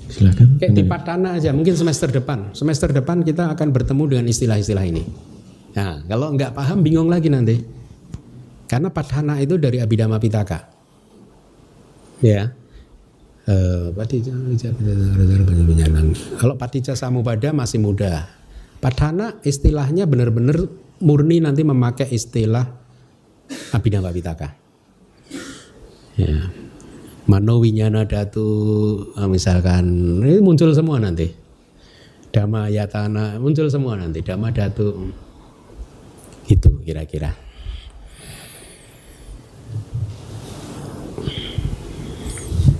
Silakan. Kayak di Padhana aja, mungkin semester depan kita akan bertemu dengan istilah-istilah ini. Nah, kalau nggak paham bingung lagi nanti. Karena Padhana itu dari Abhidhamma Pitaka. Ya. Kalau Paticca Samuppada masih mudah. Padhana istilahnya benar-benar murni nanti memakai istilah Abhidhamma Pitaka. Ya. Mano Winyana Dhatu misalkan ini muncul semua nanti. Dhamma Ayatana muncul semua nanti. Dhamma Dhatu itu kira-kira.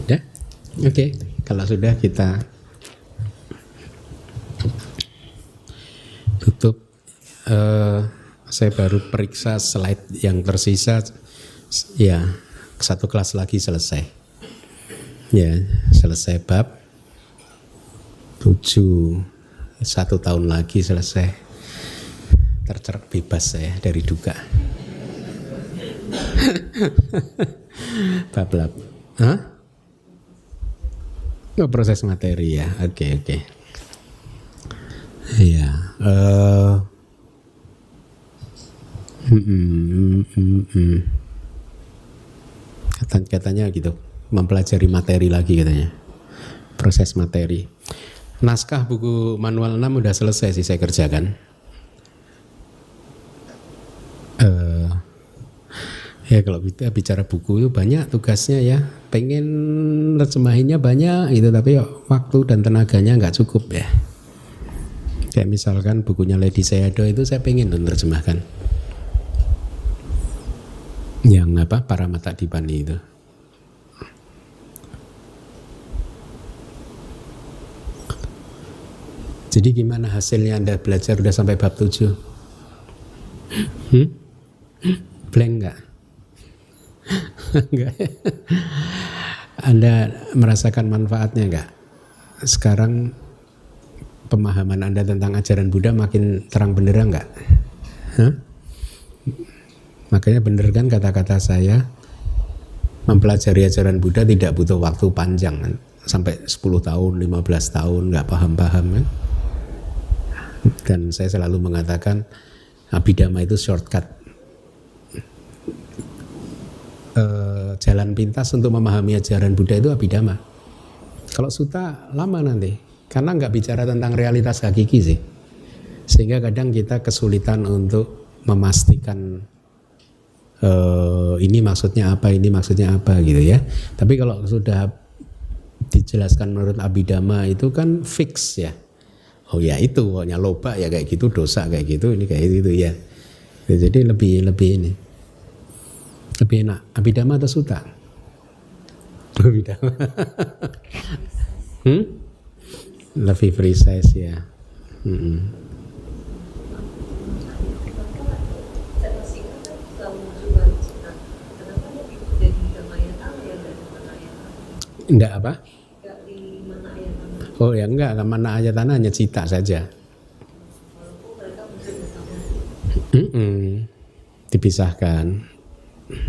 Ya, oke. Kalau sudah kita tutup. Saya baru periksa slide yang tersisa. Ya, satu kelas lagi selesai. Ya, selesai bab 7, 1 tahun lagi selesai. Tercerap bebas saya dari duka. Bab. Oh, proses materi ya. Oke. Iya. Katanya gitu. Mempelajari materi lagi katanya, proses materi. Naskah buku manual 6 udah selesai sih saya kerjakan. Ya kalau kita bicara buku itu banyak tugasnya ya, pengen terjemahinnya banyak gitu, tapi waktu dan tenaganya nggak cukup ya. Kayak misalkan bukunya Lady Sayadaw itu saya pengen menerjemahkan. Yang apa? Paramata Dipani itu. Jadi gimana hasilnya Anda belajar udah sampai bab 7? Blank enggak? Enggak. Anda merasakan manfaatnya enggak? Sekarang pemahaman Anda tentang ajaran Buddha makin terang benderang enggak? Makanya bener kan kata-kata saya, mempelajari ajaran Buddha tidak butuh waktu panjang kan? Sampai 10 tahun, 15 tahun nggak paham-paham kan? Dan saya selalu mengatakan Abhidhamma itu shortcut, jalan pintas untuk memahami ajaran Buddha itu Abhidhamma. Kalau Sutta lama nanti, karena nggak bicara tentang realitas hakiki sih, sehingga kadang kita kesulitan untuk memastikan ini maksudnya apa, ini maksudnya apa gitu ya. Tapi kalau sudah dijelaskan menurut Abhidhamma itu kan fix ya. Oh ya itu, pokoknya loba ya kayak gitu, dosa kayak gitu, ini kayak gitu ya. Jadi lebih ini, lebih enak. Abhidhamma atau Sutta? Abhidhamma. Lebih precise ya. Enggak apa? Oh ya enggak, mana ayatana hanya cita saja. Dipisahkan.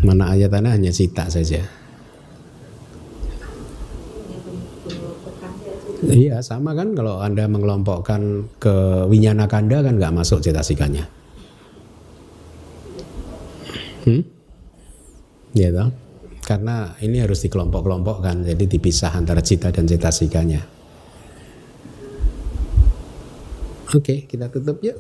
Mana ayatana hanya cita saja. Iya sama kan, kalau Anda mengelompokkan ke Winyana Kanda kan nggak masuk cetasikanya. Ya toh? Karena ini harus dikelompok-kelompokkan, jadi dipisah antara cita dan cetasikanya. Oke, kita tutup yuk.